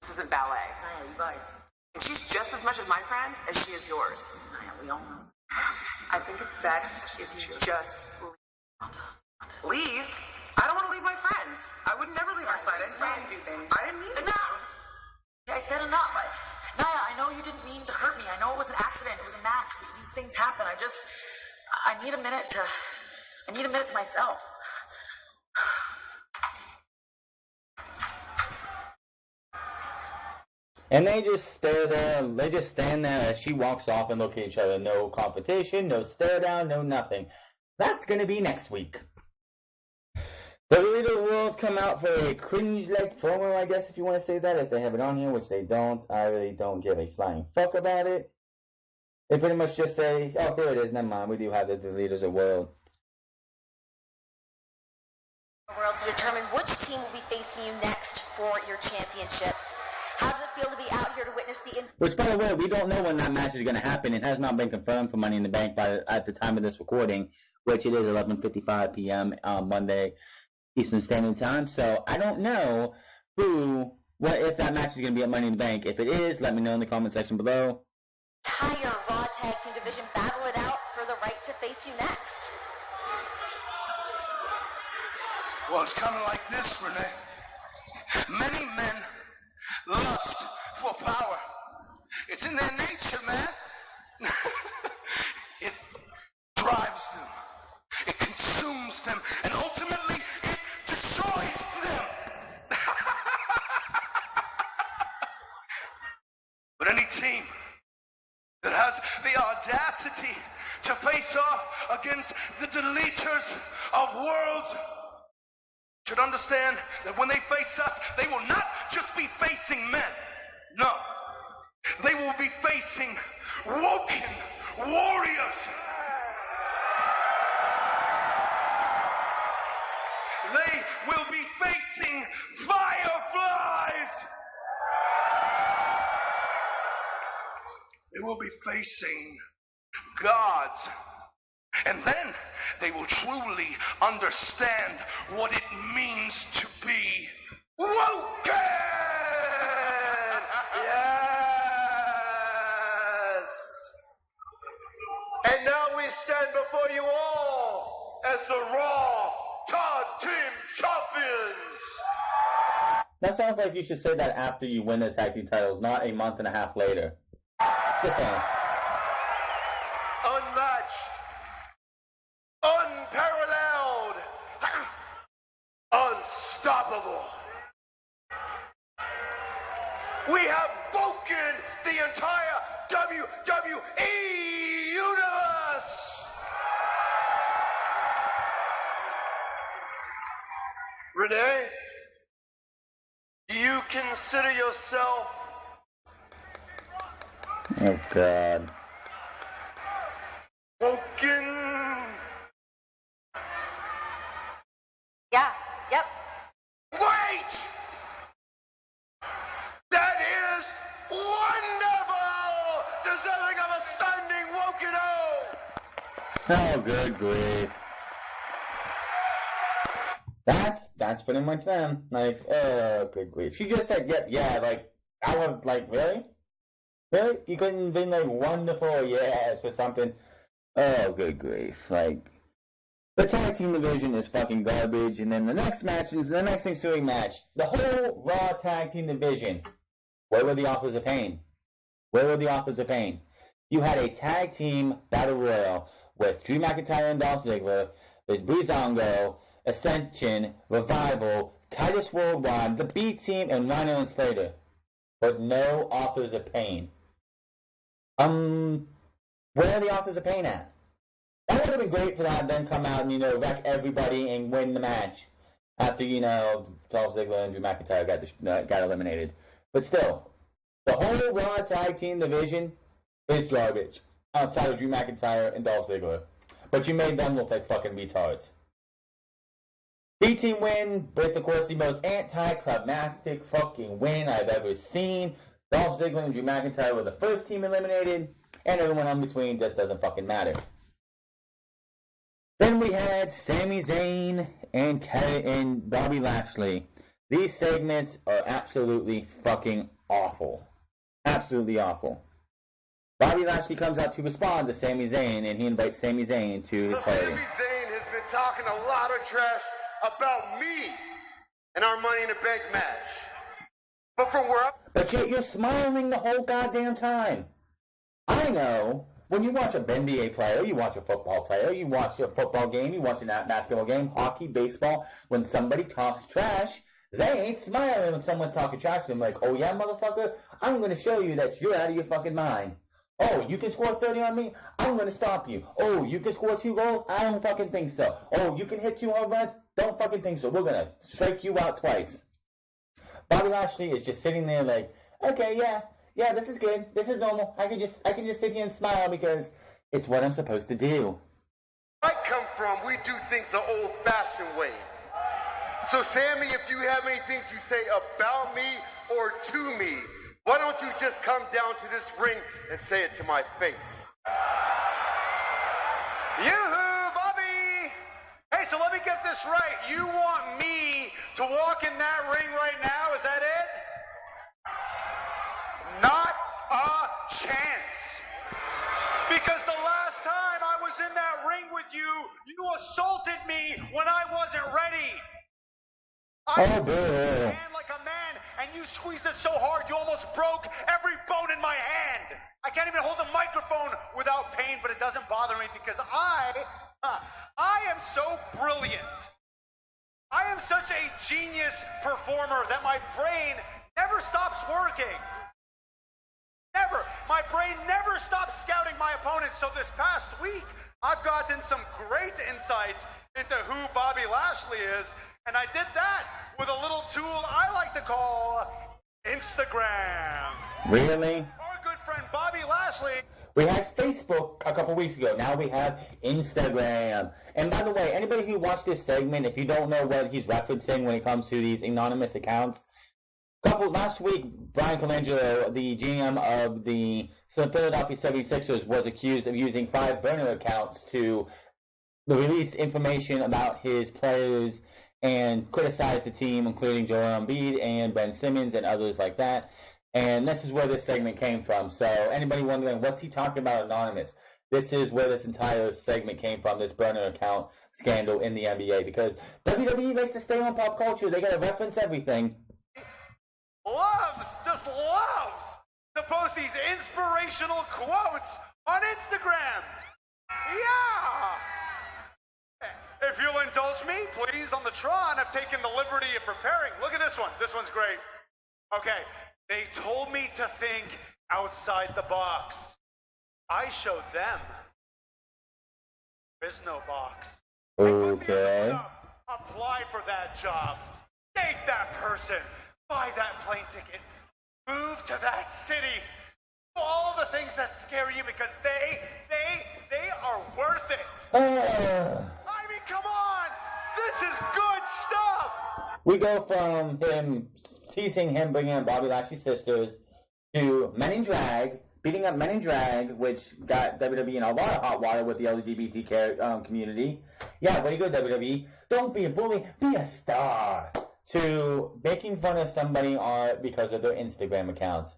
this isn't ballet. Nia, you guys. And she's just as much as my friend as she is yours. Nia, we all know. I think it's best if you just leave. I don't want to leave my friends. I would never leave our side. I didn't mean to. Enough. I said enough. Nia, I know you didn't mean to hurt me. I know it was an accident. It was a match. These things happen. I need a minute to myself. And they just stare there. They just stand there as she walks off and look at each other. No confrontation, no stare down, no nothing. That's going to be next week. The Leader of the World come out for a cringe-like promo, I guess, if you want to say that, if they have it on here, which they don't. I really don't give a flying fuck about it. They pretty much just say, oh, here it is, never mind, we do have the Leaders of the World. World to determine which team will be facing you next for your championships. How does it feel to be out here to witness the... Which, by the way, we don't know when that match is going to happen. It has not been confirmed for Money in the Bank at the time of this recording, which it is 11:55 p.m. Monday Eastern Standard Time. So I don't know if that match is going to be at Money in the Bank. If it is, let me know in the comment section below. Entire Raw Tag Team Division battle it out for the right to face you next. Well, it's kind of like this, Renee. Many men lust for power. It's in their nature, man. It drives them. It consumes them. And ultimately, it destroys them. But any team that has the audacity to face off against the deleters of worlds should understand that when they face us, they will not just be facing men. No. They will be facing woken warriors. They will be facing fireflies. They will be facing gods. And then they will truly understand what it means to be woken! Yes! And now we stand before you all as the Raw Tag Team Champions! That sounds like you should say that after you win the tag team titles, not a month and a half later. Just saying. Unmatched, unparalleled, unstoppable. We have woken the entire WWE universe. Renee, do you consider yourself Oh, God. woken? Yeah, yep. Wait! That is wonderful! Deserving of a standing woken-o! Oh, good grief. That's pretty much them. Like, oh, good grief. She just said, yeah, like, I was like, really? Really? You couldn't be like, wonderful, yes, or something? Oh, good grief. Like, the tag team division is fucking garbage, and then the next match is the next ensuing match. The whole Raw tag team division. Where were the Authors of Pain? Where were the Authors of Pain? You had a tag team battle royal with Drew McIntyre and Dolph Ziggler, with Breezango, Ascension, Revival, Titus Worldwide, the B Team, and Rhino and Slater. But no Authors of Pain. Where are the Authors of Pain at? That would have been great for that, then come out and, wreck everybody and win the match. After, Dolph Ziggler and Drew McIntyre got eliminated. But still, the whole Raw tag team division is garbage. Outside of Drew McIntyre and Dolph Ziggler. But you made them look like fucking retards. B-Team win with, of course, the most anticlimactic fucking win I've ever seen. Dolph Ziggler and Drew McIntyre were the first team eliminated, and everyone in between just doesn't fucking matter. Then we had Sami Zayn and Bobby Lashley. These segments are absolutely fucking awful. Absolutely awful. Bobby Lashley comes out to respond to Sami Zayn, and he invites Sami Zayn to the party. Sami Zayn has been talking a lot of trash about me and our Money in the Bank match. But from where But yet you're smiling the whole goddamn time. I know. When you watch a NBA player, you watch a football player, you watch a football game, you watch a basketball game, hockey, baseball, when somebody talks trash, they ain't smiling when someone's talking trash to them like, oh yeah, motherfucker, I'm going to show you that you're out of your fucking mind. Oh, you can score 30 on me? I'm going to stop you. Oh, you can score 2 goals? I don't fucking think so. Oh, you can hit 2 home runs? Don't fucking think so. We're going to strike you out twice. Bobby Lashley is just sitting there like, okay, yeah, this is good. This is normal. I can just sit here and smile because it's what I'm supposed to do. I come from, we do things the old-fashioned way. So, Sammy, if you have anything to say about me or to me, why don't you just come down to this ring and say it to my face? Yoo-hoo, Bobby! Hey, so let me get this right. You want me to walk in that ring right now? Is that it? Not a chance. Because the last time I was in that ring with you, you assaulted me when I wasn't ready. I held your hand like a man, and you squeezed it so hard you almost broke every bone in my hand. I can't even hold a microphone without pain, but it doesn't bother me because I am so brilliant. I am such a genius performer that my brain never stops working. Never. My brain never stops scouting my opponents. So this past week, I've gotten some great insight into who Bobby Lashley is, and I did that with a little tool I like to call Instagram. Really? Our good friend Bobby Lashley. We had Facebook a couple weeks ago. Now we have Instagram. And by the way, anybody who watched this segment, if you don't know what he's referencing when it comes to these anonymous accounts, last week, Brian Colangelo, the GM of the Philadelphia 76ers, was accused of using 5 burner accounts to release information about his players and criticize the team, including Joel Embiid and Ben Simmons and others like that. And this is where this segment came from. So anybody wondering, what's he talking about anonymous? This is where this entire segment came from, this burner account scandal in the NBA, because WWE likes to stay on pop culture. They got to reference everything. Just loves to post these inspirational quotes on Instagram. Yeah! If you'll indulge me, please, on the Tron, I've taken the liberty of preparing. Look at this one. This one's great. Okay, they told me to think outside the box. I showed them. There is no box. Okay. Apply for that job. Date that person. Buy that plane ticket. Move to that city. All the things that scare you because they are worth it. I mean, come on. This is good stuff. We go from him teasing him bringing up Bobby Lashley's sisters to Men in Drag, beating up Men in Drag, which got WWE in a lot of hot water with the LGBT community. Yeah, way to go, WWE. Don't be a bully, be a star. To making fun of somebody because of their Instagram accounts.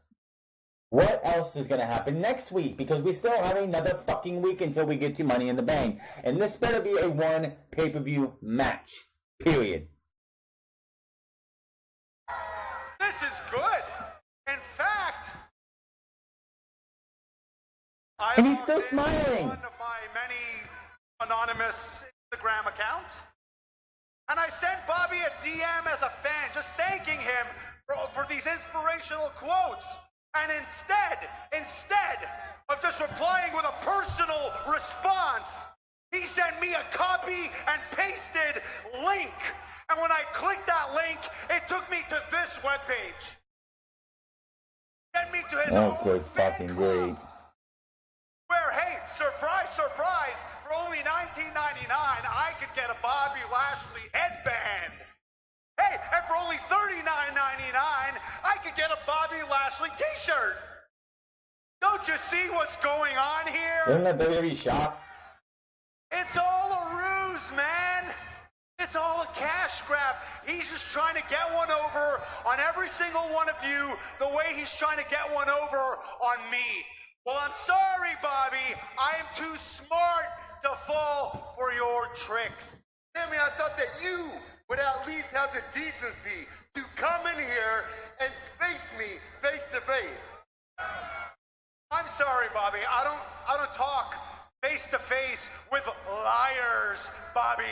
What else is going to happen next week? Because we still have another fucking week until we get to Money in the Bank. And this better be a one pay-per-view match. Period. This is good. In fact, and he's still smiling. One of my many anonymous Instagram accounts. And I sent Bobby a DM as a fan, just thanking him for these inspirational quotes. And instead of just replying with a personal response, he sent me a copy and pasted link. And when I clicked that link, it took me to this webpage. Sent me to his own good fan fucking club, great. where, hey, surprise, surprise, for only $19.99, I could get a Bobby Lashley headband. Hey, and for only $39.99, I could get a Bobby Lashley t-shirt. Don't you see what's going on here? Isn't that WWE shop? It's all a ruse, man. It's all a cash grab. He's just trying to get one over on every single one of you the way he's trying to get one over on me. Well, I'm sorry, Bobby. I am too smart to fall for your tricks. Sammy, I thought that you would at least have the decency to come in here and face me face to face. I'm sorry, Bobby. I don't talk face to face with liars, Bobby.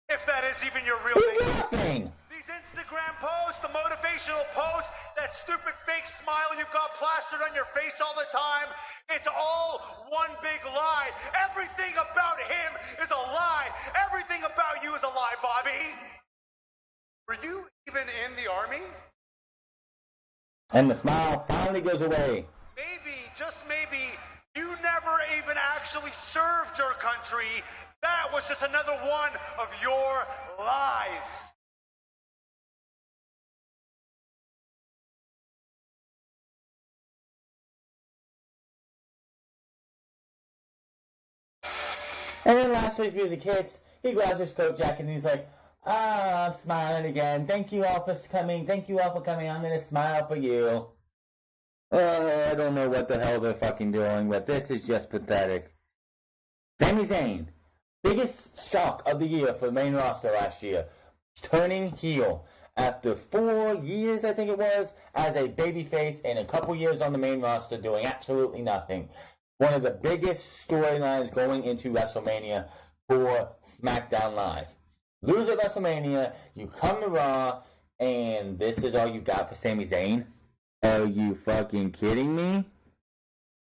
If that is even your real name. He's laughing. These Instagram post, the motivational post, that stupid fake smile you've got plastered on your face all the time. It's all one big lie. Everything about him is a lie. Everything about you is a lie, Bobby. Were you even in the army? And the smile finally goes away. Maybe, just maybe, you never even actually served your country. That was just another one of your lies. And then last week's music hits. He grabs his coat jacket and he's like, I'm smiling again. Thank you all for coming. Thank you all for coming. I'm going to smile for you. I don't know what the hell they're fucking doing, but this is just pathetic. Sami Zayn, biggest shock of the year for the main roster last year, turning heel after 4 years, I think it was, as a babyface and a couple years on the main roster doing absolutely nothing. One of the biggest storylines going into WrestleMania for SmackDown Live. Lose at WrestleMania, you come to Raw, and this is all you got for Sami Zayn? Are you fucking kidding me?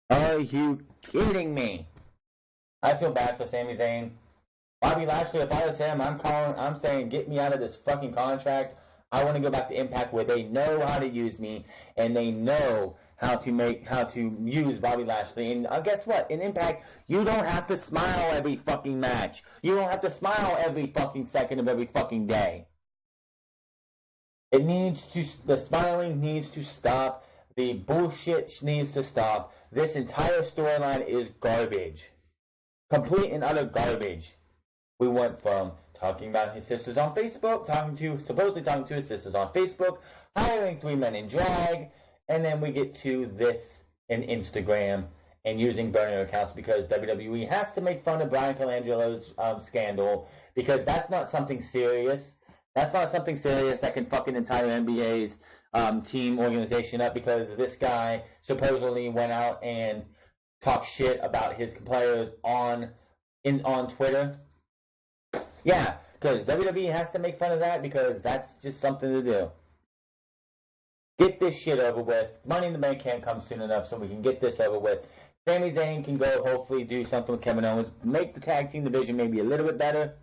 Are you kidding me? I feel bad for Sami Zayn. Bobby Lashley, if I was him, I'm saying, get me out of this fucking contract. I want to go back to Impact where they know how to use me, and they know how to use Bobby Lashley. And guess what? In Impact, you don't have to smile every fucking match. You don't have to smile every fucking second of every fucking day. The smiling needs to stop. The bullshit needs to stop. This entire storyline is garbage. Complete and utter garbage. We went from talking about his sisters on Facebook, supposedly talking to his sisters on Facebook, hiring 3 men in drag, and then we get to this in Instagram and using burner accounts because WWE has to make fun of Brian Colangelo's scandal because that's not something serious. That's not something serious that can fuck an entire NBA's team organization up because this guy supposedly went out and talked shit about his players on Twitter. Yeah, because WWE has to make fun of that because that's just something to do. Get this shit over with. Money in the Bank can't come soon enough so we can get this over with. Sami Zayn can go hopefully do something with Kevin Owens. Make the tag team division maybe a little bit better.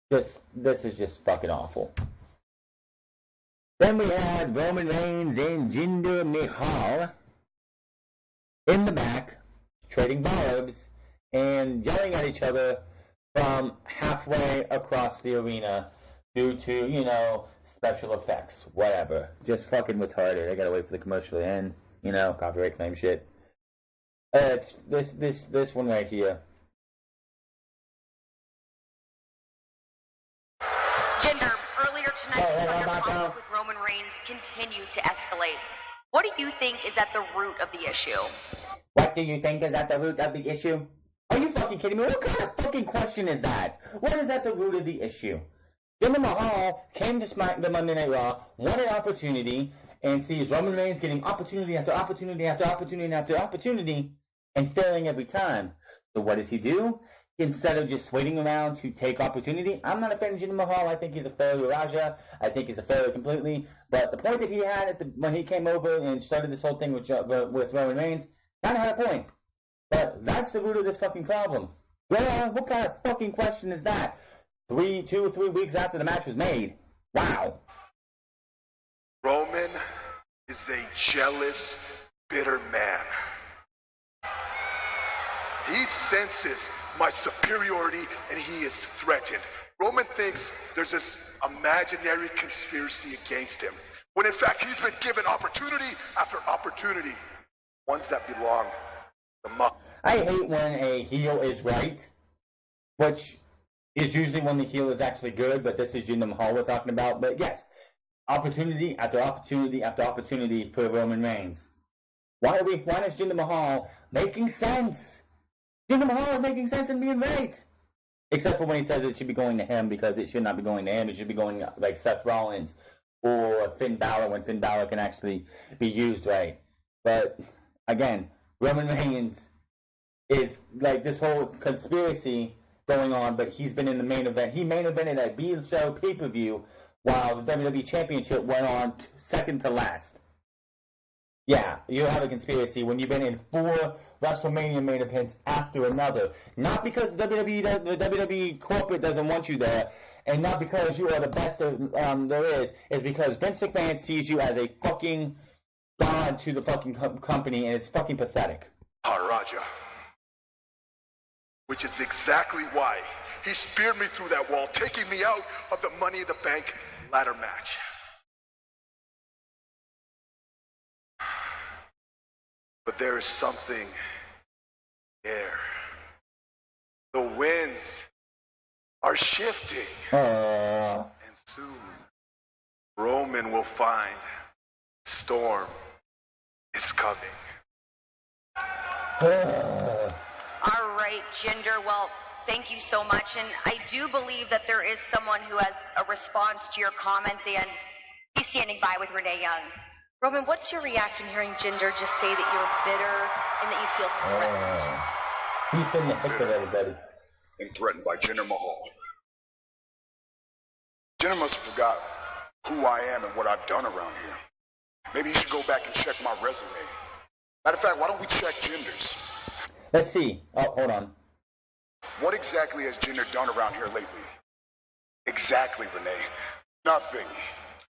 This is just fucking awful. Then we had Roman Reigns and Jinder Mahal in the back, trading barbs and yelling at each other from halfway across the arena due to, special effects, whatever. Just fucking retarded. I gotta wait for the commercial to end, copyright claim shit. It's this one right here. Jinder, earlier tonight, your conflict with Roman Reigns continued to escalate. What do you think is at the root of the issue? What do you think is at the root of the issue? Are you fucking kidding me? What kind of fucking question is that? What is at the root of the issue? Jinder Mahal came to the Monday Night Raw, won an opportunity, and sees Roman Reigns getting opportunity after opportunity after opportunity after opportunity, and failing every time. So what does he do? Instead of just waiting around to take opportunity, I'm not a fan of Jinder Mahal. I think he's a failure, Raja. I think he's a failure completely. But the point that he had when he came over and started this whole thing with Roman Reigns, kind of had a point. But that's the root of this fucking problem. Yeah, what kind of fucking question is that? 2 or 3 weeks after the match was made. Wow. Roman is a jealous, bitter man. He senses my superiority and he is threatened. Roman thinks there's this imaginary conspiracy against him, when in fact he's been given opportunity after opportunity, ones that belong to the I hate when a heel is right, which is usually when the heel is actually good, but this is Jinder Mahal we're talking about. But yes, opportunity after opportunity after opportunity for Roman Reigns. Why is Jinder Mahal making sense? Jinder Mahal is making sense and being right. Except for when he says it should be going to him, because it should not be going to him. It should be going like Seth Rollins or Finn Balor, when Finn Balor can actually be used right. But again, Roman Reigns is like this whole conspiracy going on, but he's been in the main event. He main evented a B show pay-per-view while the WWE Championship went on second to last. Yeah, you have a conspiracy when you've been in 4 WrestleMania main events after another. Not because the WWE corporate doesn't want you there, and not because you are the best there is. It's because Vince McMahon sees you as a fucking god to the fucking company, and it's fucking pathetic. Raja. Which is exactly why he speared me through that wall, taking me out of the Money in the Bank ladder match. But there is something there. The winds are shifting. And soon, Roman will find storm is coming. All right, Jinder. Well, thank you so much. And I do believe that there is someone who has a response to your comments, and he's standing by with Renee Young. Roman, what's your reaction hearing Jinder just say that you're bitter and that you feel threatened? He's been the pick of everybody. And threatened by Jinder Mahal. Jinder must have forgot who I am and what I've done around here. Maybe he should go back and check my resume. Matter of fact, why don't we check Jinder's? Let's see. Oh, hold on. What exactly has Jinder done around here lately? Exactly, Renee. Nothing.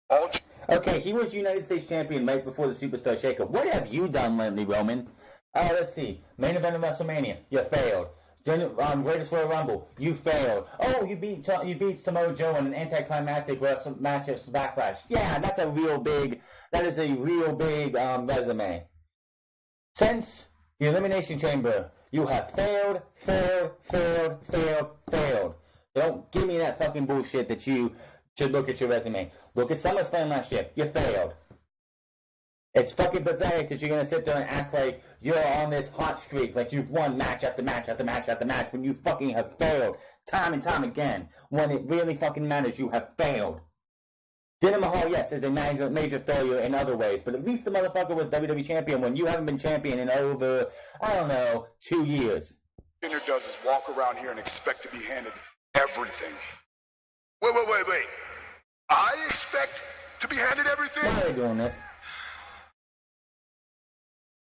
All. Okay, he was United States champion right before the Superstar Shakeup. What have you done lately, Roman? Let's see. Main event of WrestleMania. You failed. Greatest Royal Rumble. You failed. Oh, you beat Samoa Joe in an anticlimactic match at Backlash. Yeah, that's a real big. That is a real big resume. Since the Elimination Chamber, you have failed. Don't give me that fucking bullshit that you should look at your resume. Look at SummerSlam last year. You failed. It's fucking pathetic that you're going to sit there and act like you're on this hot streak, like you've won match after match after match after match, when you fucking have failed time and time again. When it really fucking matters, you have failed. Jinder Mahal, yes, is a major failure in other ways, but at least the motherfucker was WWE champion when you haven't been champion in over, 2 years. Jinder does is walk around here and expect to be handed everything. Wait. I expect to be handed everything? Why are they doing this?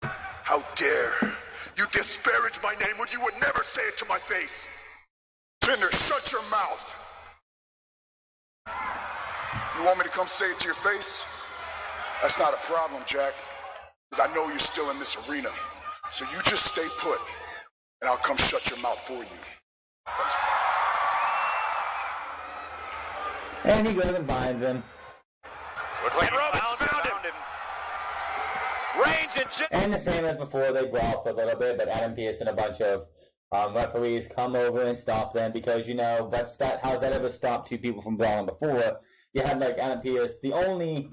How dare you disparage my name when you would never say it to my face? Jinder, shut your mouth. You want me to come say it to your face? That's not a problem, Jack, because I know you're still in this arena. So you just stay put, and I'll come shut your mouth for you. And he goes and finds him. Looks like Roman's found him. And the same as before, they brawl for a little bit, but Adam Pearce and a bunch of referees come over and stop them because, how's that ever stopped 2 people from brawling before? You had, Adam Pearce, the only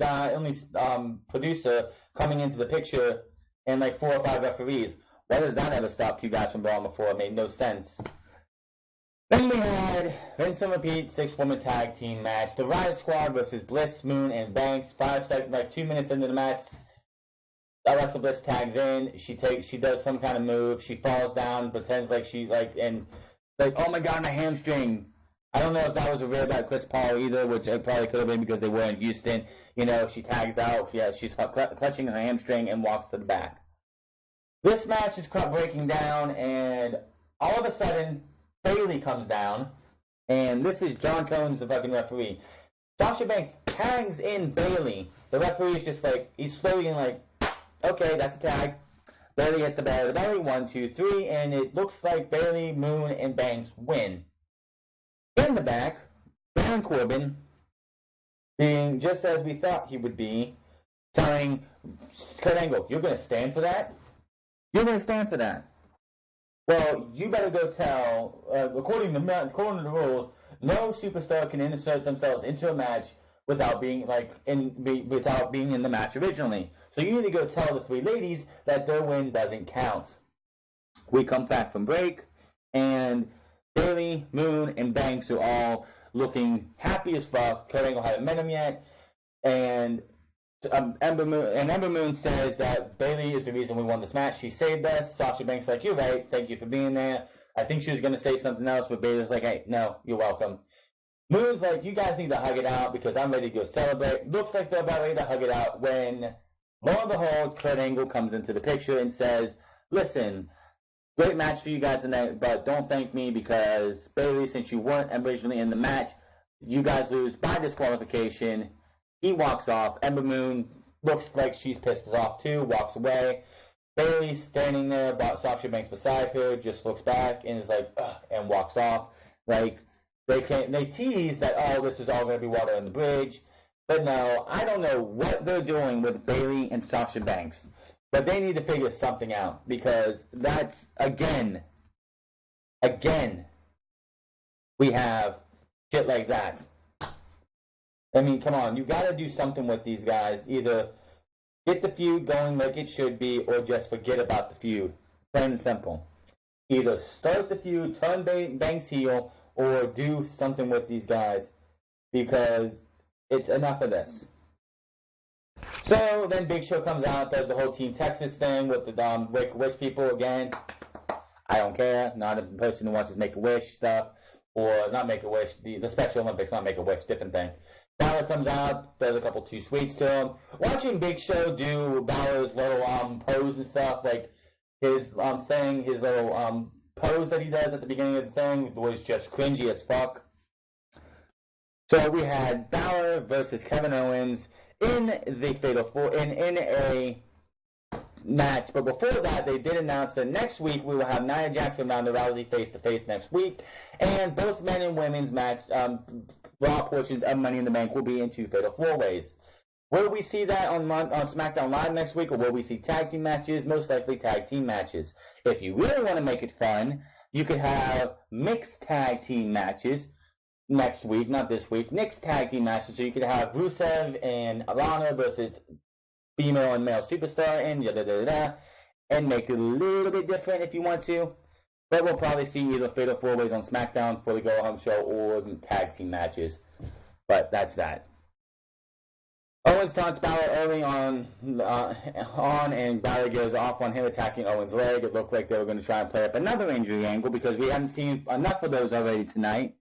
producer coming into the picture, and, 4 or 5 referees. Why does that ever stop 2 guys from brawling before? It made no sense. Then we had Rinse and Repeat 6-woman tag team match. The Riot Squad versus Bliss, Moon, and Banks. 2 minutes into the match, Alexa Bliss tags in. She does some kind of move. She falls down, pretends oh my god, my hamstring. I don't know if that was a real bad Chris Paul either, which it probably could have been because they were in Houston. She tags out. She's clutching her hamstring and walks to the back. This match is breaking down, and all of a sudden, Bayley comes down, and this is John Combs, the fucking referee. Sasha Banks tags in Bayley. The referee is just he's slowly okay, that's a tag. Bayley gets the belly, 1, 2, 3, and it looks like Bayley, Moon, and Banks win. In the back, Baron Corbin, being just as we thought he would be, telling Kurt Angle, "You're going to stand for that? You're going to stand for that? Well, you better go tell." According to the rules, no superstar can insert themselves into a match without being in the match originally. So you need to go tell the 3 ladies that their win doesn't count. We come back from break, and Bayley, Moon, and Banks are all looking happy as fuck. Kurt Angle hasn't met him yet, and Ember Moon says that Bayley is the reason we won this match. She saved us. Sasha Banks "You're right. Thank you for being there." I think she was going to say something else, but Bayley's "Hey, no, you're welcome." Moon's like, you guys need to hug it out because I'm ready to go celebrate. Looks like they're about ready to hug it out when, lo and behold, Kurt Angle comes into the picture and says, listen, great match for you guys tonight, but don't thank me because, Bayley, since you weren't originally in the match, you guys lose by disqualification. He walks off. Ember Moon looks like she's pissed off too, walks away. Bayley's standing there, about Sasha Banks beside her, just looks back and is like, ugh, and walks off. Like, they tease that, oh, this is all going to be water on the bridge. But no, I don't know what they're doing with Bayley and Sasha Banks. But they need to figure something out because that's, again, we have shit like that. I mean, come on, you got to do something with these guys. Either get the feud going like it should be or just forget about the feud. Plain and simple. Either start the feud, turn Banks heel, or do something with these guys because it's enough of this. So then Big Show comes out, does the whole Team Texas thing with the Make-A-Wish people again. I don't care. Not a person who watches Make-A-Wish stuff. Or not Make-A-Wish, the Special Olympics, not Make-A-Wish, different thing. Balor comes out, does a couple too sweets to him. Watching Big Show do Balor's little pose and stuff, like his thing, his little pose that he does at the beginning of the thing was just cringy as fuck. So we had Balor versus Kevin Owens in the Fatal 4 in a match. But before that, they did announce that next week we will have Nia Jax and Ronda Rousey face-to-face next week. And both men and women's match, Raw portions of Money in the Bank will be in 2 Fatal 4-Ways. Will we see that on SmackDown Live next week, or will we see tag team matches? Most likely tag team matches. If you really want to make it fun, you could have mixed tag team matches next week, not this week. Mixed tag team matches, so you could have Rusev and Alana versus female and male superstar and make it a little bit different if you want to. But we'll probably see either Fatal 4-Ways on SmackDown for the Go Home Show or tag team matches. But that's that. Owens taunts Balor early on, and Balor goes off on him attacking Owens' leg. It looked like they were going to try and play up another injury angle because we haven't seen enough of those already tonight.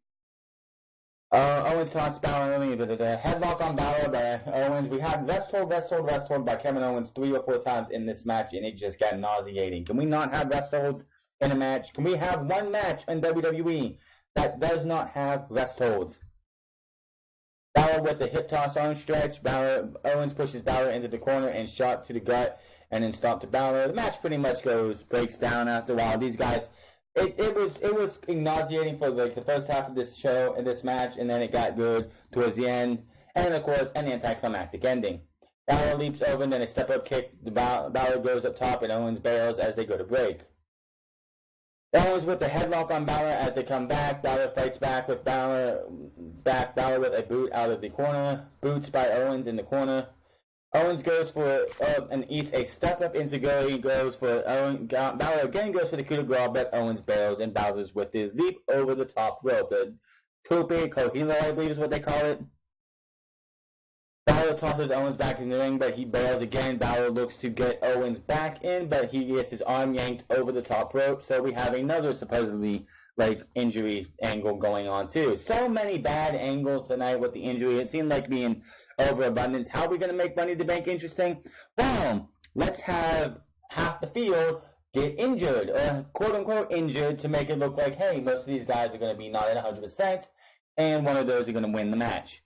Owens taunts Balor early, the headlock on Balor by Owens. We had rest hold by Kevin Owens 3 or 4 times in this match, and it just got nauseating. Can we not have rest holds in a match? Can we have one match in WWE that does not have rest holds? Balor with the hip toss arm stretch. Owens pushes Balor into the corner and shot to the gut, and then stomp to Balor. The match pretty much breaks down after a while. These guys, it was nauseating for like the first half of this show and this match, and then it got good towards the end, and of course an anticlimactic ending. Balor leaps over, and then a step up kick. Balor goes up top, and Owens bails as they go to break. Owens with the headlock on Balor as they come back. Balor fights back with Balor with a boot out of the corner. Boots by Owens in the corner. Owens goes for and eats a step up enziguri. Balor again goes for the coup de grace, but Owens bails and Balor's with the leap over the top rope. The Tope Kohilo, I believe is what they call it. Balor tosses Owens back in the ring, but he bails again. Balor looks to get Owens back in, but he gets his arm yanked over the top rope. So we have another supposedly injury angle going on too. So many bad angles tonight with the injury. It seemed like being overabundance. How are we going to make Money in the Bank interesting? Well, let's have half the field get injured, or quote-unquote injured, to make it look like, hey, most of these guys are going to be not at 100%, and one of those are going to win the match.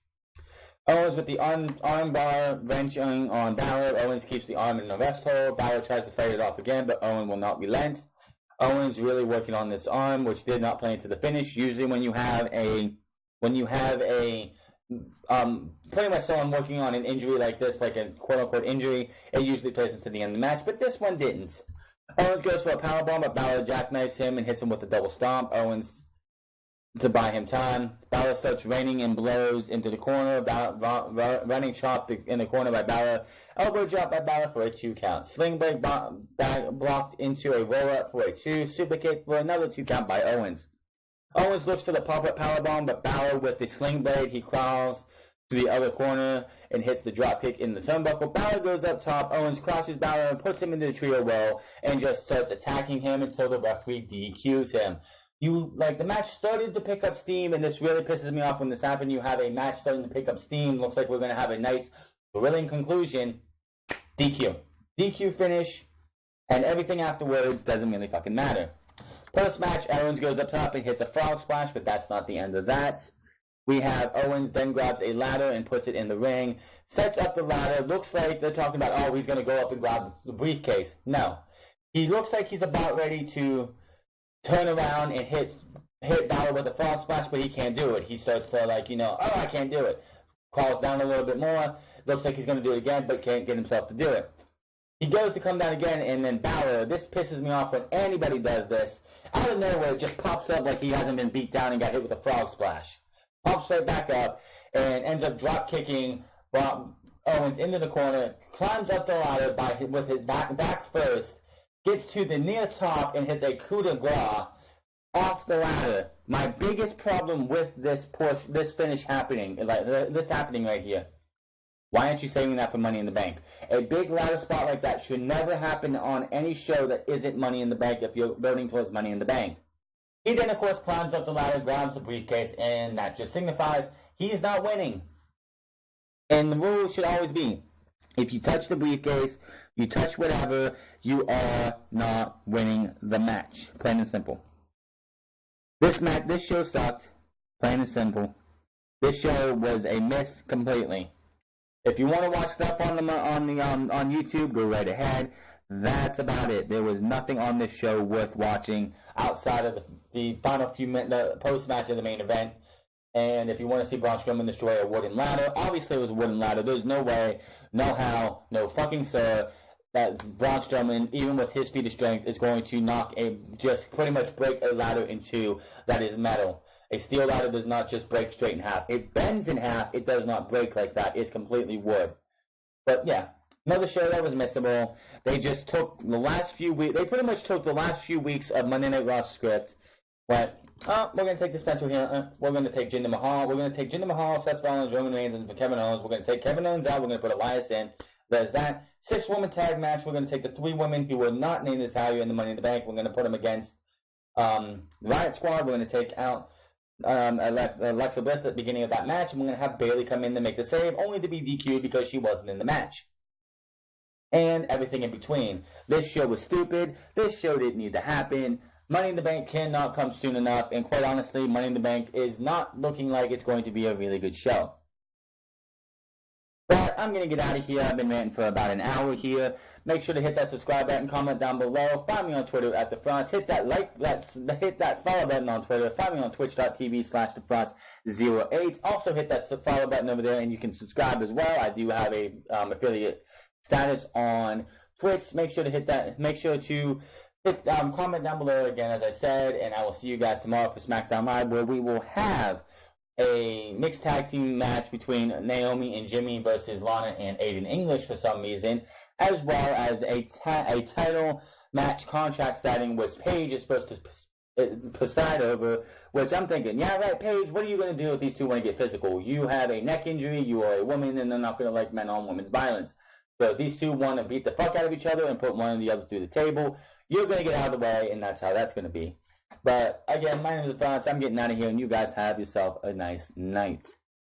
Owens with the arm bar wrenching on Balor. Owens keeps the arm in the rest hold. Balor tries to fight it off again, but Owen will not relent. Owens really working on this arm, which did not play into the finish. Usually when you have a pretty much someone working on an injury like this, like a quote-unquote injury, it usually plays into the end of the match, but this one didn't. Owens goes for a powerbomb, but Balor jackknifes him and hits him with a double stomp. Owens to buy him time. Balor starts raining and blows into the corner. Running chop in the corner by Balor. Elbow drop by Balor for a 2 count. Sling blade blocked into a roll-up for a 2. Super kick for another 2 count by Owens. Owens looks for the pop-up powerbomb, but Balor with the sling blade, he crawls to the other corner and hits the drop kick in the turnbuckle. Balor goes up top. Owens crosses Balor and puts him into the trio well and just starts attacking him until the referee DQs him. The match started to pick up steam, and this really pisses me off when this happened. You have a match starting to pick up steam. Looks like we're going to have a nice, thrilling conclusion. DQ. DQ finish, and everything afterwards doesn't really fucking matter. Post-match, Owens goes up top and hits a frog splash, but that's not the end of that. We have Owens then grabs a ladder and puts it in the ring, sets up the ladder. Looks like they're talking about, oh, he's going to go up and grab the briefcase. No. He looks like he's about ready to turn around and hit Balor with a frog splash, but he can't do it. He starts to I can't do it. Crawls down a little bit more. Looks like he's going to do it again, but can't get himself to do it. He goes to come down again, and then Balor, this pisses me off when anybody does this. Out of nowhere, it just pops up like he hasn't been beat down and got hit with a frog splash. Pops right back up, and ends up drop-kicking Owens into the corner, climbs up the ladder with his back first, gets to the near top, and hits a coup de grace off the ladder. My biggest problem with this finish happening, this happening right here, why aren't you saving that for Money in the Bank? A big ladder spot like that should never happen on any show that isn't Money in the Bank if you're building towards Money in the Bank. He then, of course, climbs up the ladder, grabs the briefcase, and that just signifies he's not winning. And the rule should always be, if you touch the briefcase, you touch whatever, you are not winning the match. Plain and simple. This show sucked. Plain and simple. This show was a miss completely. If you want to watch stuff on YouTube, go right ahead. That's about it. There was nothing on this show worth watching outside of the final few minutes, the post-match of the main event. And if you want to see Braun Strowman destroy a wooden ladder, obviously it was a wooden ladder. There's no way, no how, no fucking sir, that Braun Strowman, even with his feat of strength, is going to just pretty much break a ladder in two that is metal. A steel ladder does not just break straight in half. It bends in half. It does not break like that. It's completely wood. But yeah, another show that was missable. They just took the last few weeks. They pretty much took the last few weeks of Monday Night Raw script. Went, we're going to take the Spencer here. We're going to take Jinder Mahal. We're going to take Jinder Mahal, Seth Rollins, Roman Reigns, and for Kevin Owens. We're going to take Kevin Owens out. We're going to put Elias in. There's that 6-woman tag match. We're going to take the 3 women who were not named as Talia in the Money in the Bank. We're going to put them against Riot Squad. We're going to take out Alexa Bliss at the beginning of that match, and we're going to have Bayley come in to make the save, only to be DQ'd because she wasn't in the match. And everything in between. This show was stupid. This show didn't need to happen. Money in the Bank cannot come soon enough, and quite honestly, Money in the Bank is not looking like it's going to be a really good show. But I'm going to get out of here. I've been ranting for about an hour here. Make sure to hit that subscribe button, comment down below. Find me on Twitter at TheFrance. Hit that follow button on Twitter. Find me on twitch.tv/TheFrance08. Also hit that follow button over there, and you can subscribe as well. I do have a affiliate status on Twitch. Make sure to hit that. Make sure to hit comment down below again, as I said, and I will see you guys tomorrow for SmackDown Live, where we will have a mixed tag team match between Naomi and Jimmy versus Lana and Aiden English for some reason, as well as a title match contract signing, which Paige is supposed to preside over, which I'm thinking, yeah, right, Paige, what are you going to do if these two want to get physical? You have a neck injury, you are a woman, and they're not going to like men on women's violence. So if these two want to beat the fuck out of each other and put one of the other through the table, you're going to get out of the way, and that's how that's going to be. But again, my name is TheFrance. I'm getting out of here, and you guys have yourself a nice night.